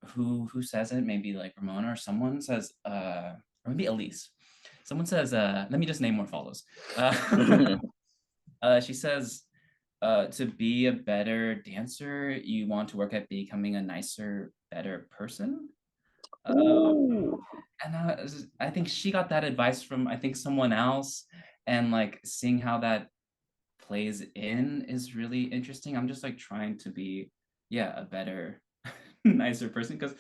who says it, maybe like Ramona or someone says, or maybe Elise. Someone says, let me just name more follows. She says, to be a better dancer, you want to work at becoming a nicer, better person. Ooh. And I think she got that advice from, I think, someone else. And like seeing how that plays in is really interesting. I'm just like trying to be, yeah, a better, nicer person, because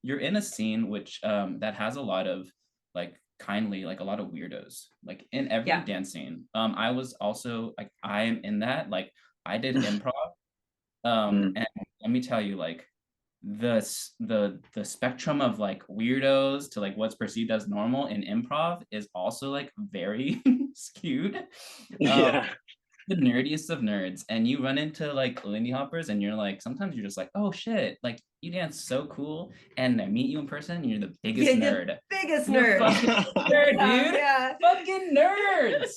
you're in a scene which that has a lot of like kindly, like a lot of weirdos, like in every Yeah. dance scene. I was also like, I am in that, like I did improv. And let me tell you, like the spectrum of like weirdos to like what's perceived as normal in improv is also like very skewed. Yeah. The nerdiest of nerds, and you run into like Lindy Hoppers and you're like, sometimes you're just like, oh shit, like you dance so cool, and I meet you in person and you're the biggest nerd. Biggest You're nerd. fucking nerd, dude. Yeah. Fucking nerds.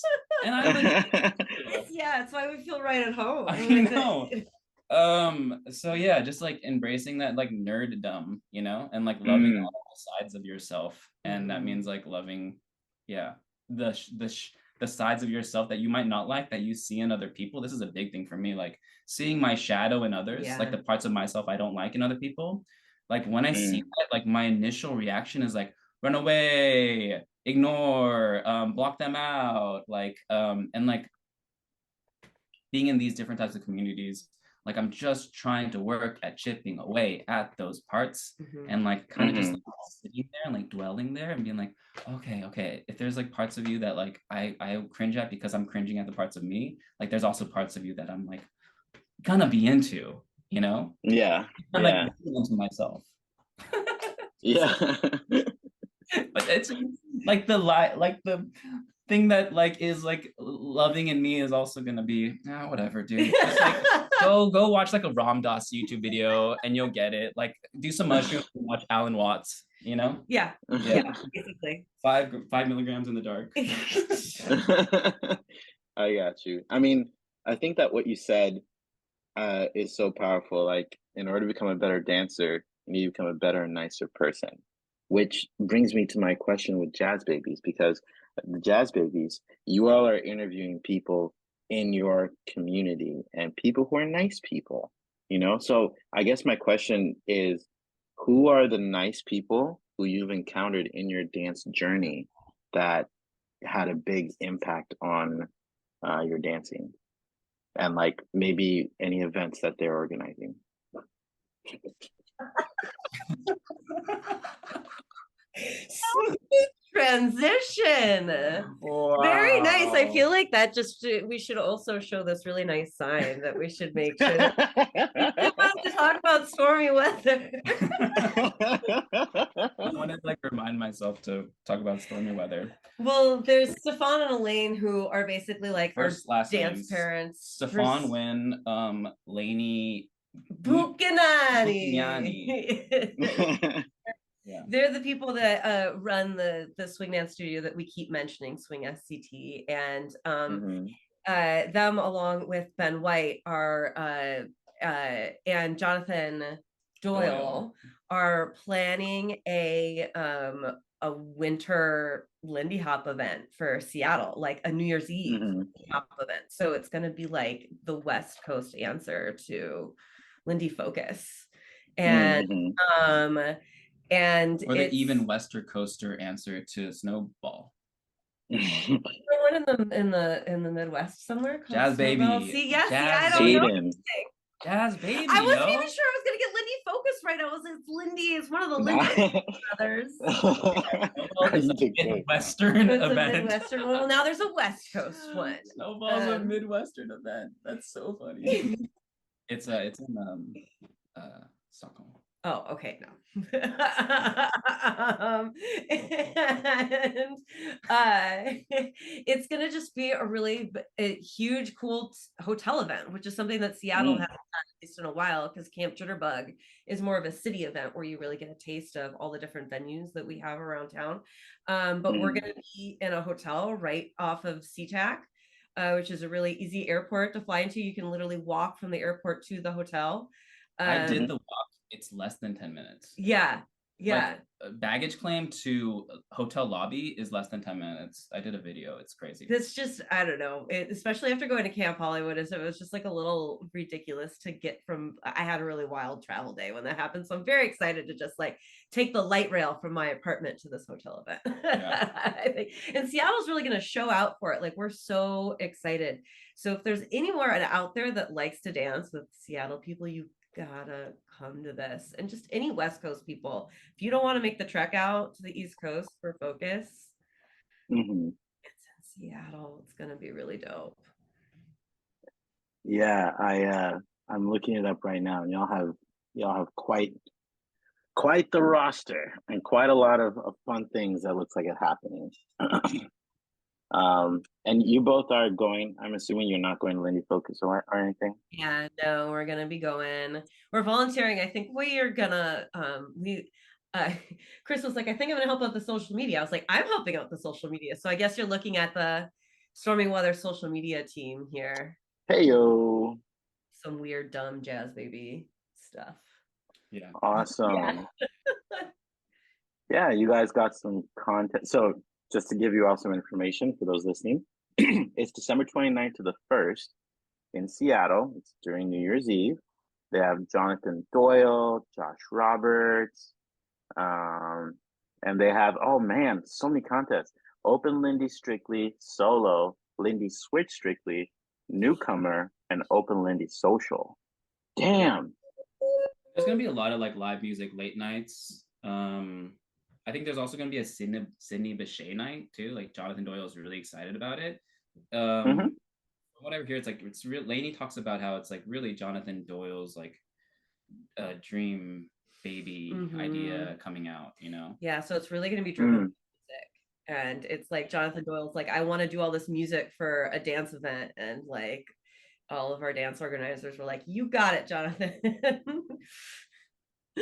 And I'm like, yeah, it's why we feel right at home. I know. So yeah, just like embracing that like nerddom, you know, and like loving all the sides of yourself. And that means like loving, yeah, the sides of yourself that you might not like that you see in other people. This is a big thing for me, like seeing my shadow in others, like the parts of myself I don't like in other people. Like when I see that, like my initial reaction is like, run away, ignore, block them out, like and like being in these different types of communities, like I'm just trying to work at chipping away at those parts and like kind of just like, sitting there and like dwelling there and being like, okay, if there's like parts of you that like I cringe at because I'm cringing at the parts of me, like there's also parts of you that I'm like gonna be into, you know? Yeah. I'm like into myself. Yeah. But it's like the thing that like is like loving in me is also gonna be whatever, dude. Just like go watch like a Ram Dass YouTube video and you'll get it. Like do some mushrooms and watch Alan Watts, you know? Yeah, basically. 5 milligrams in the dark. I got you. I mean, I think that what you said is so powerful. Like, in order to become a better dancer, you need to become a better and nicer person. Which brings me to my question with Jazz Babies, because the Jazz Babies, you all are interviewing people in your community and people who are nice people, you know? So I guess my question is, who are the nice people who you've encountered in your dance journey that had a big impact on your dancing? And like maybe any events that they're organizing. Transition. Wow. Very nice. I feel like that just we should also show this really nice sign that we should make sure that we want to talk about stormy weather. I want to like remind myself to talk about stormy weather. Well, there's Stefan and Elaine who are basically like First, our last dance names. parents. Stefan Wynn, Lainey Buchanani. Yeah. They're the people that run the swing dance studio that we keep mentioning, Swing SCT, and them along with Ben White are and Jonathan Doyle are planning a winter Lindy Hop event for Seattle, like a New Year's Eve Hop event. So it's going to be like the West Coast answer to Lindy Focus, and and or the even Western Coaster answer to Snowball. One in the Midwest somewhere. Jazz Snowball. Baby. See, yes, Jazz I don't know. Jazz Baby. I wasn't even sure I was gonna get Lindy Focus right. It's Lindy. It's one of the Lindy brothers. It's a Midwestern event. A Midwestern one. Well, now there's a West Coast one. Snowball's a Midwestern event. That's so funny. It's in Stockholm. Oh, okay, no. And it's gonna just be a huge, cool hotel event, which is something that Seattle Mm, hasn't done at least in a while, because Camp Jitterbug is more of a city event where you really get a taste of all the different venues that we have around town. But we're mm. gonna be in a hotel right off of SeaTac, which is a really easy airport to fly into. You can literally walk from the airport to the hotel. I Um, did Mhm. the walk. It's less than 10 minutes. yeah, Like yeah. baggage claim to hotel lobby is less than 10 minutes. I did a video. It's crazy. That's just, I don't know, especially after going to Camp Hollywood, it was just like a little ridiculous to get from. I had a really wild travel day when that happened. So I'm very excited to just like take the light rail from my apartment to this hotel event. Yeah. I think, and Seattle's really going to show out for it. Like, we're so excited. So if there's anyone out there that likes to dance with Seattle people, you gotta come to this. And just any West Coast people, if you don't want to make the trek out to the East Coast for Focus, Mhm. it's in Seattle. It's gonna be really dope. Yeah, I'm looking it up right now, and y'all have quite the roster and quite a lot of fun things that looks like it happening. And you both are going. I'm assuming you're not going to Lindy Focus or anything. Yeah, no, we're gonna be going. We're volunteering. I think we are gonna uh Chris was like, I think I'm gonna help out the social media. I was like, I'm helping out the social media. So I guess you're looking at the Storming Weather social media team here. Hey yo, Some weird dumb jazz baby stuff. Yeah. Yeah. awesome. Yeah, you guys got some content. So just to give you all some information for those listening, it's December 29th to the 1st in Seattle. It's during New Year's Eve. They have Jonathan Doyle, Josh Roberts, um, and they have, oh man, so many contests. Open Lindy Strictly, Solo, Lindy Switch Strictly, Newcomer, and Open Lindy Social. Yeah. Damn. There's gonna be a lot of like live music late nights. I think there's also gonna be a Sydney Bechet night too. Like Jonathan Doyle is really excited about it. Mm-hmm. From what I hear, it's like it's real. Lainey talks about how it's like really Jonathan Doyle's like dream baby idea coming out. You know? Yeah, so it's really gonna be driven by music. And it's like Jonathan Doyle's like, I want to do all this music for a dance event, and like all of our dance organizers were like, you got it, Jonathan.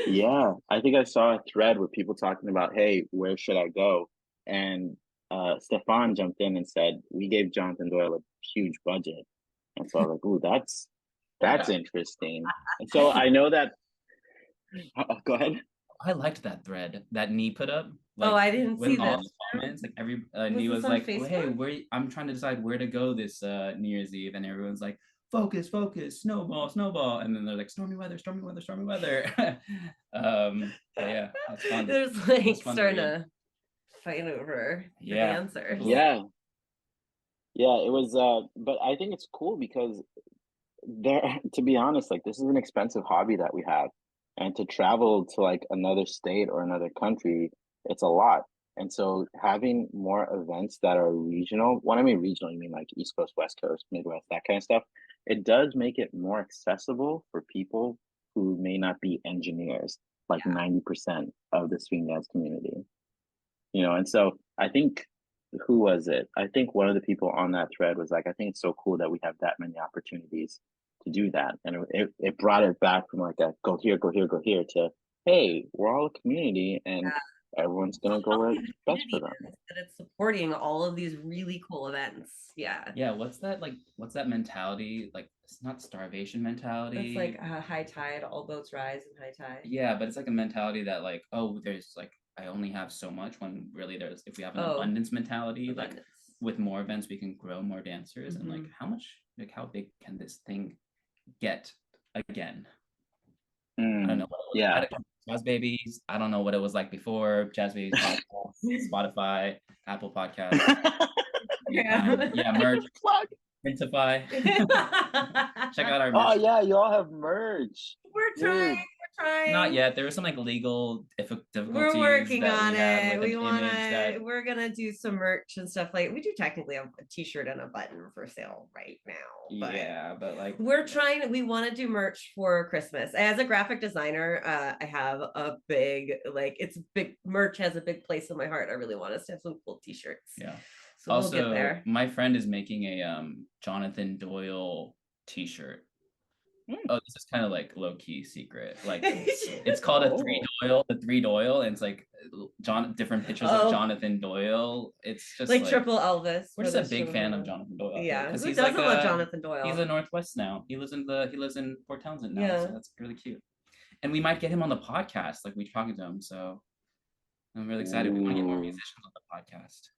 Yeah, I think I saw a thread with people talking about, hey, where should I go? And Stefan jumped in and said, we gave Jonathan Doyle a huge budget. And so I was like, ooh, that's Yeah. interesting. And so I know that go ahead. I liked that thread that Nee put up. Oh, Like I didn't see when all this. the comments, like every Was Nee this was on like, well, hey, Facebook? where I'm trying to decide where to go this New Year's Eve, and everyone's like, focus, focus, snowball, snowball, and then they're like, stormy weather, stormy weather, stormy weather. But yeah, it's fun. There's like It's fun to starting read. to fight over the Yeah. dancers. Yeah. Yeah, it was but I think it's cool because there to be honest, like this is an expensive hobby that we have. And to travel to like another state or another country, it's a lot. And so having more events that are regional, when I mean regional, you mean like East Coast, West Coast, Midwest, that kind of stuff, it does make it more accessible for people who may not be engineers, like 90% of the swing dance community. And so I think who was it? I think one of the people on that thread was like, I think it's so cool that we have that many opportunities to do that. And it brought it back from like a go here, go here, go here to, hey, we're all a community and everyone's gonna go where it's best for them. That it's supporting all of these really cool events. Yeah. Yeah, what's that mentality? Like it's not starvation mentality. It's like a high tide, all boats rise in high tide. Yeah, but it's like a mentality that like, oh, there's like I only have so much when really there's if we have an abundance mentality, like with more events we can grow more dancers and like how big can this thing get again? I don't know. Yeah. Jazz Babies. I don't know what it was like before. Jazz Babies podcast, Spotify, Apple Podcasts. Yeah, merch. Printify. Check out our merch. Oh yeah, you all have merch. We're trying trying. Not yet. There were some like legal difficulties We're working that on we had it. with an image that We're gonna do some merch and stuff. Like we do technically have a t-shirt and a button for sale right now. But yeah, but like we're trying, we want to do merch for Christmas. As a graphic designer, I have a big, like, it's big, merch has a big place in my heart. I really want us to have some cool t-shirts. yeah. So Also, we'll get there. my friend is making a Jonathan Doyle t-shirt. Oh, this is kind of like low-key secret. Like it's called a Three Doyle, the Three Doyle, and it's like different pictures of Jonathan Doyle. It's just like triple Elvis. We're just a big fan of Jonathan Doyle. Yeah, because who he's doesn't like love Jonathan Doyle? He's in Northwest now. He lives in Port Townsend now, Yeah. so that's really cute. And we might get him on the podcast. Like we're talking to him, so I'm really excited. We want to get more musicians on the podcast.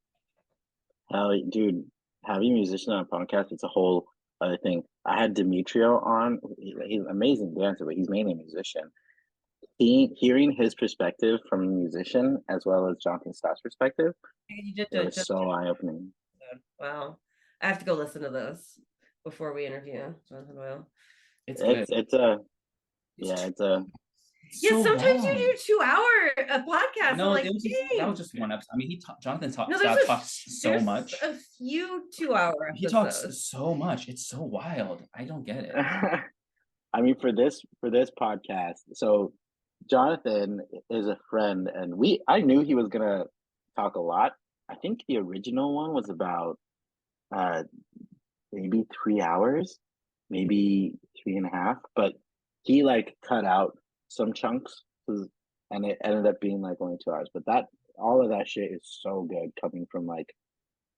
Hell, dude, having musicians on a podcast, it's a whole other thing. I had Demetrio on. He's an amazing dancer, but he's mainly a musician. Hearing his perspective from a musician as well as Jonathan Stott's perspective, it was so eye-opening. Wow. I have to go listen to those before we interview Jonathan Doyle. It's a yeah, sometimes you do 2 hour podcast. No, like, that was just one episode. I mean, Jonathan talks so much. A few 2 hour episodes. He talks so much. It's so wild. I don't get it. I mean, for this podcast, so Jonathan is a friend, and I knew he was gonna talk a lot. I think the original one was about maybe 3 hours, maybe 3.5, but he like cut out some chunks and it ended up being like only 2 hours. But all of that shit is so good coming from like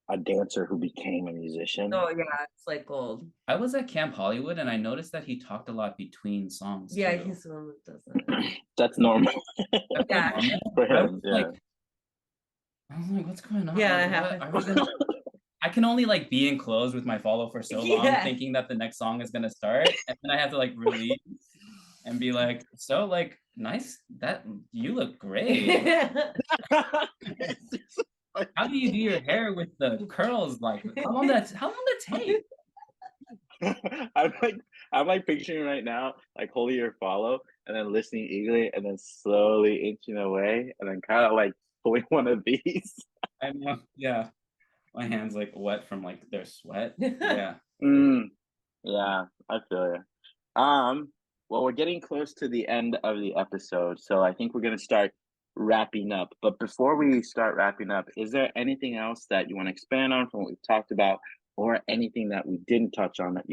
a dancer who became a musician. Oh yeah, it's like gold. I was at Camp Hollywood and I noticed that he talked a lot between songs. Yeah, too. he's the one that does that. That's normal. Yeah. For him, I was like, what's going on? Yeah, I can only like be enclosed with my follow for so long, thinking that the next song is gonna start, and then I have to like release and be like, so like nice that you look great. How do you do your hair with the curls? Like how long that take? I'm like picturing right now, like holding your follow and then listening eagerly and then slowly inching away and then kind of like pulling one of these. I know, yeah. My hands like wet from like their sweat. Yeah. Yeah, I feel you. Well, we're getting close to the end of the episode, so I think we're gonna start wrapping up. But before we start wrapping up, is there anything else that you want to expand on from what we've talked about, or anything that we didn't touch on that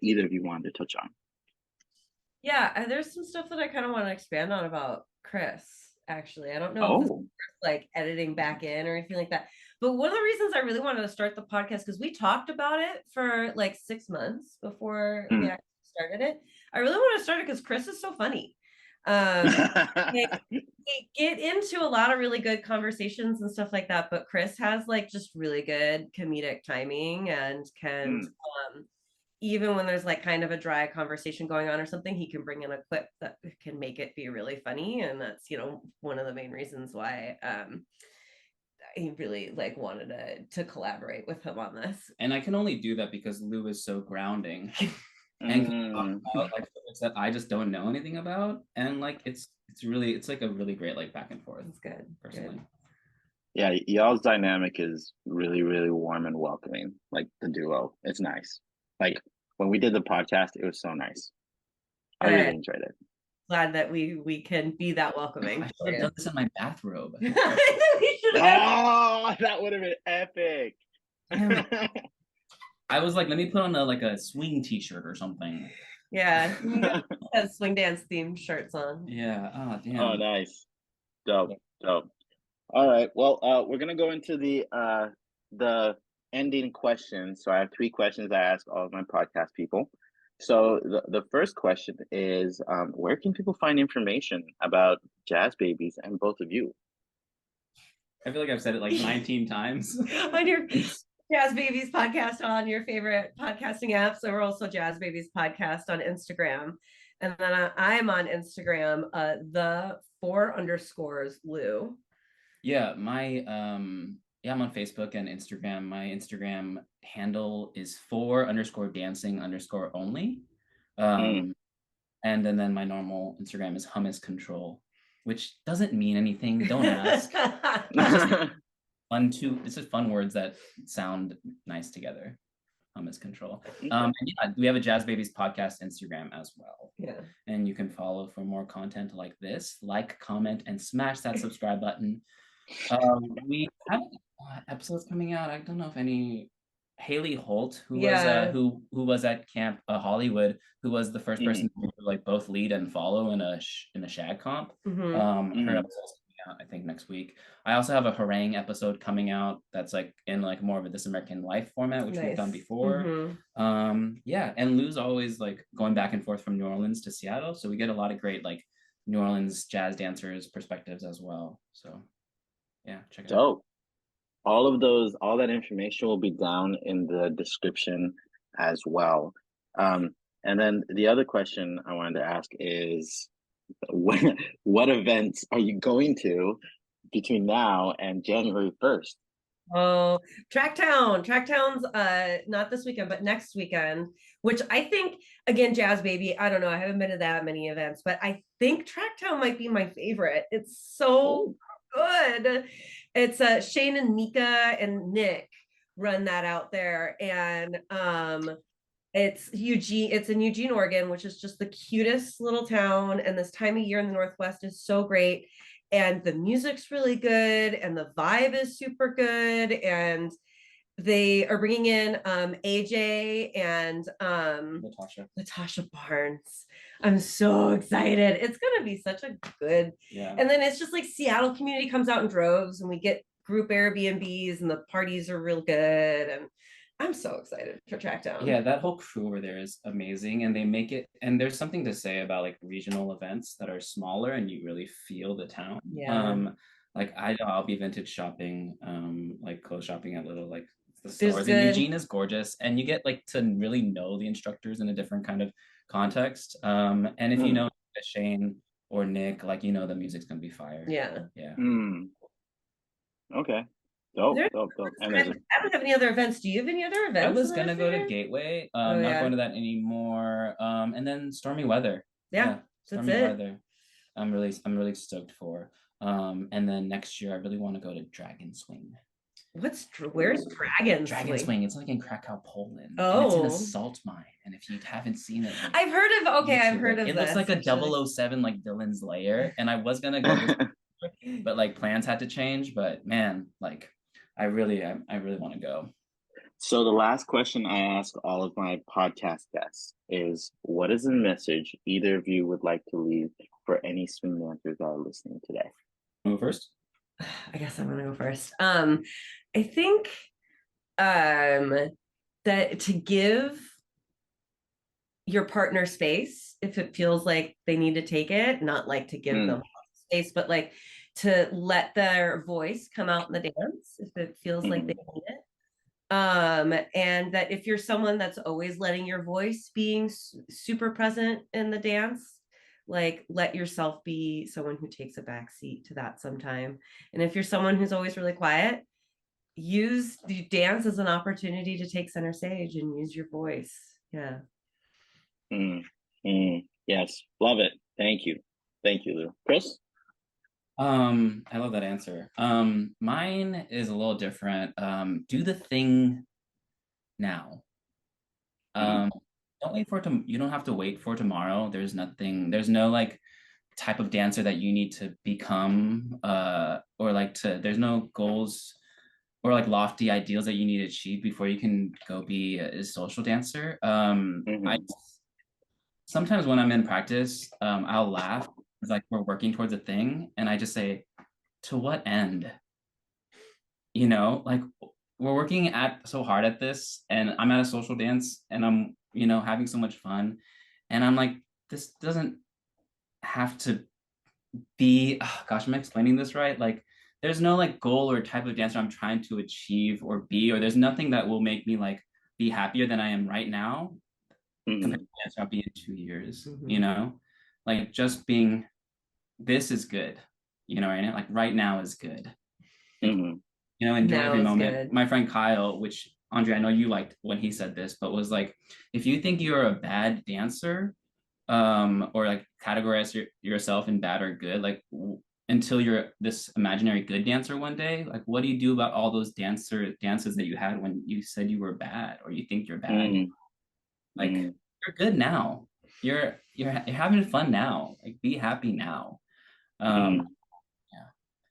either of you wanted to touch on? Yeah, there's some stuff that I kind of want to expand on about Chris. Actually, I don't know if this is like editing back in or anything like that. But one of the reasons I really wanted to start the podcast, because we talked about it for like 6 months before we actually started it. I really want to start it because Chris is so funny. We get into a lot of really good conversations and stuff like that, but Chris has like just really good comedic timing and can even when there's like kind of a dry conversation going on or something, he can bring in a clip that can make it be really funny. And that's, one of the main reasons why he really like wanted to collaborate with him on this. And I can only do that because Lou is so grounding and can talk about like things that I just don't know anything about. And like it's like a really great like back and forth. It's good. Personally. Good. Yeah, y'all's dynamic is really, really warm and welcoming. Like the duo. It's nice. Like when we did the podcast, it was so nice. I really enjoyed it. Glad that we can be that welcoming. I should have done this in my bathrobe. Oh, that would have been epic. I was like, let me put on a swing t-shirt or something. Yeah, has swing dance themed shirts on. Yeah. Oh damn. Oh, nice. Dope. All right. Well, we're gonna go into the ending questions. So I have 3 questions I ask all of my podcast people. So the first question is, where can people find information about Jazz Babies and both of you? I feel like I've said it like 19 times. On your Jazz Babies podcast on your favorite podcasting apps. So we're also Jazz Babies podcast on Instagram. And then I'm on Instagram, the 4_Lou. Yeah, I'm on Facebook and Instagram. My Instagram handle is 4_dancing_only. And then my normal Instagram is hummus control, which doesn't mean anything. Don't ask. It's just it's just fun words that sound nice together. Hummus control. And yeah, we have a Jazz Babies podcast Instagram as well. Yeah. And you can follow for more content like this. Like, comment, and smash that subscribe button. We have episodes coming out. I don't know if any. Haley Holt, who was at Camp Hollywood, who was the first person to like both lead and follow in a shag comp. Her episode's coming out, I think, next week. I also have a harangue episode coming out that's like in like more of a This American Life format, which we've done before. Yeah, and Lou's always like going back and forth from New Orleans to Seattle, so we get a lot of great like New Orleans jazz dancers perspectives as well. So yeah, check it out. All that information will be down in the description as well. And then the other question I wanted to ask is, what events are you going to between now and January 1st? Oh, Tracktown's not this weekend, but next weekend, which I think, again, Jazz Baby, I don't know, I haven't been to that many events, but I think Tracktown might be my favorite. It's so good. It's Shane and Mika and Nick run that out there, and it's in Eugene, Oregon, which is just the cutest little town, and this time of year in the Northwest is so great, and the music's really good, and the vibe is super good, and they are bringing in AJ and Latasha Barnes. I'm so excited. It's gonna be such a good, and then it's just like Seattle community comes out in droves, and we get group Airbnbs, and the parties are real good, and I'm so excited for Tracktown. Yeah, that whole crew over there is amazing, and they make it, and there's something to say about like regional events that are smaller and you really feel the town. Like I'll be vintage shopping, like clothes shopping at little like the stores, and Eugene is gorgeous, and you get like to really know the instructors in a different kind of context. And if you know Shane or Nick, like the music's gonna be fire. Okay. Dope. And I don't have any other events. Do you have any other events? I was gonna go to Gateway. Not going to that anymore. And then Stormy Weather. Stormy Weather. I'm really stoked for. And then next year I really want to go to Dragon Swing. Where's Dragon Swing? It's like in Krakow, Poland. Oh, it's in a salt mine. And if you haven't seen it, like, I've heard of. Okay, I've heard of it. It looks like a 007 like Villain's Lair. And I was gonna go, but like plans had to change. But man, like I really want to go. So the last question I ask all of my podcast guests is, what is the message either of you would like to leave for any swing dancers that are listening today? Go first. I guess I'm gonna go first. I think that to give your partner space if it feels like they need to take it, not like to give them space, but like to let their voice come out in the dance if it feels like they need it. And that if you're someone that's always letting your voice being super present in the dance, like let yourself be someone who takes a back seat to that sometime. And if you're someone who's always really quiet, use the dance as an opportunity to take center stage and use your voice. Yes, love it. Thank you, Lou. Chris? I love that answer. Mine is a little different. Do the thing now. Don't wait for you don't have to wait for tomorrow. There's no like type of dancer that you need to become, or like there's no goals or like lofty ideals that you need to achieve before you can go be a social dancer. Sometimes when I'm in practice, I'll laugh. It's like we're working towards a thing, and I just say, to what end? Like we're working so hard at this, and I'm at a social dance, and I'm having so much fun, and I'm like, this doesn't have to be. Oh, gosh, am I explaining this right? Like, there's no like goal or type of dancer I'm trying to achieve or be, or there's nothing that will make me like be happier than I am right now compared to the dancer I'll be in 2 years. Like just being, this is good, right? Like right now is good. Enjoy every moment. Good. My friend Kyle, which Andre, I know you liked when he said this, but was like, if you think you're a bad dancer, or like categorize yourself in bad or good, like until you're this imaginary good dancer one day. Like, what do you do about all those dances that you had when you said you were bad or you think you're bad? Like, you're good now. You're having fun now. Like, be happy now. Yeah,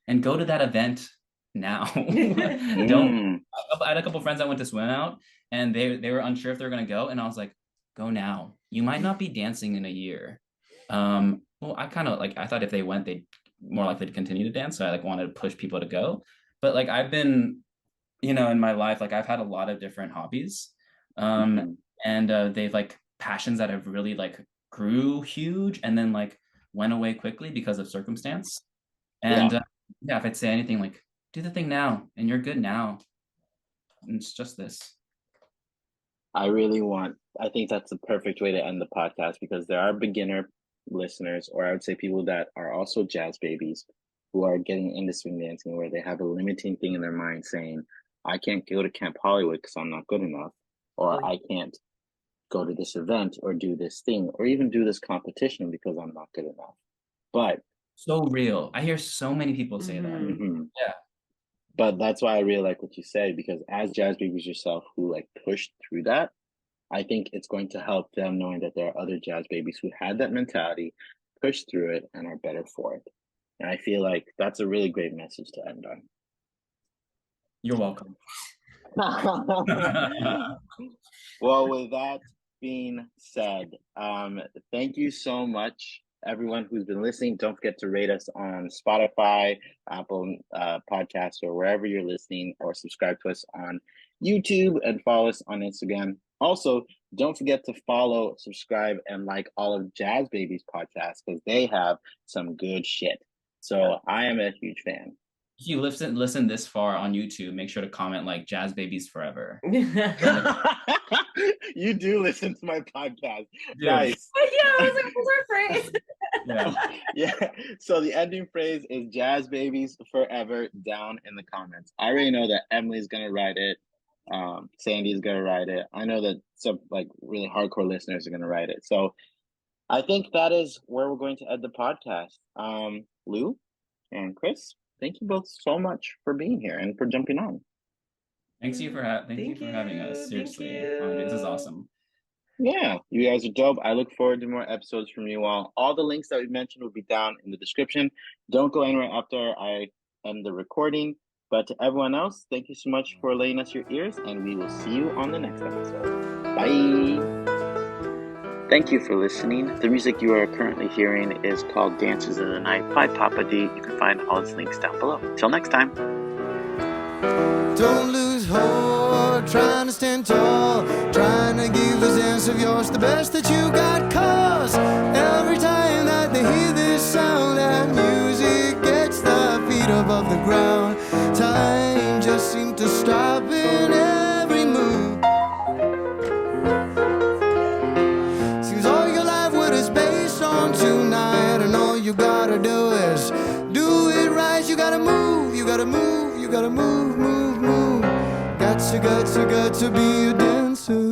and go to that event now. Don't. I had a couple friends that went to swim out, and they were unsure if they were gonna go, and I was like, go now. You might not be dancing in a year. Well, I kind of like, I thought if they went, they'd more likely to continue to dance. So I like wanted to push people to go. But like, I've been, in my life, like I've had a lot of different hobbies. And they've like passions that have really like grew huge and then like went away quickly because of circumstance. And yeah, if I'd say anything, like do the thing now and you're good now. And it's just this. I think that's the perfect way to end the podcast, because there are beginner listeners, or I would say people that are also jazz babies who are getting into swing dancing, where they have a limiting thing in their mind saying, I can't go to Camp Hollywood because I'm not good enough, or I can't go to this event or do this thing or even do this competition because I'm not good enough. But so real. I hear so many people say that. Yeah. But that's why I really like what you said, because as jazz babies yourself who like pushed through that, I think it's going to help them knowing that there are other jazz babies who had that mentality, pushed through it, and are better for it. And I feel like that's a really great message to end on. You're welcome. Well, with that being said, thank you so much, everyone who's been listening. Don't forget to rate us on Spotify, Apple Podcasts, or wherever you're listening, or subscribe to us on YouTube and follow us on Instagram. Also, don't forget to follow, subscribe, and like all of Jazz Babies podcasts, because they have some good shit. So I am a huge fan. If you listen this far on YouTube, make sure to comment like Jazz Babies Forever. You do listen to my podcast. Yeah. Nice. Yeah, I was like, what's our phrase? Yeah. So the ending phrase is Jazz Babies Forever down in the comments. I already know that Emily's gonna write it. Sandy's gonna write it. I know that some like really hardcore listeners are gonna write it. So I think that is where we're going to end the podcast. Lou and Chris, thank you both so much for being here and for jumping on. Thank you for having us. Seriously, this is awesome. Yeah, you guys are dope. I look forward to more episodes from you all. All the links that we mentioned will be down in the description. Don't go anywhere after I end the recording. But to everyone else, thank you so much for laying us your ears, and we will see you on the next episode. Bye. Thank you for listening. The music you are currently hearing is called Dances of the Night by Papa D. You can find all his links down below. Till next time. Don't lose hope, trying to stand tall, trying to give this dance of yours the best that you got, cause every time that they hear this sound, that music gets their feet above the ground. Time just seemed to stop in every move. Seems all your life what is based on tonight, and all you gotta do is do it right. You gotta move, you gotta move, you gotta move, move, move. Got to be a dancer.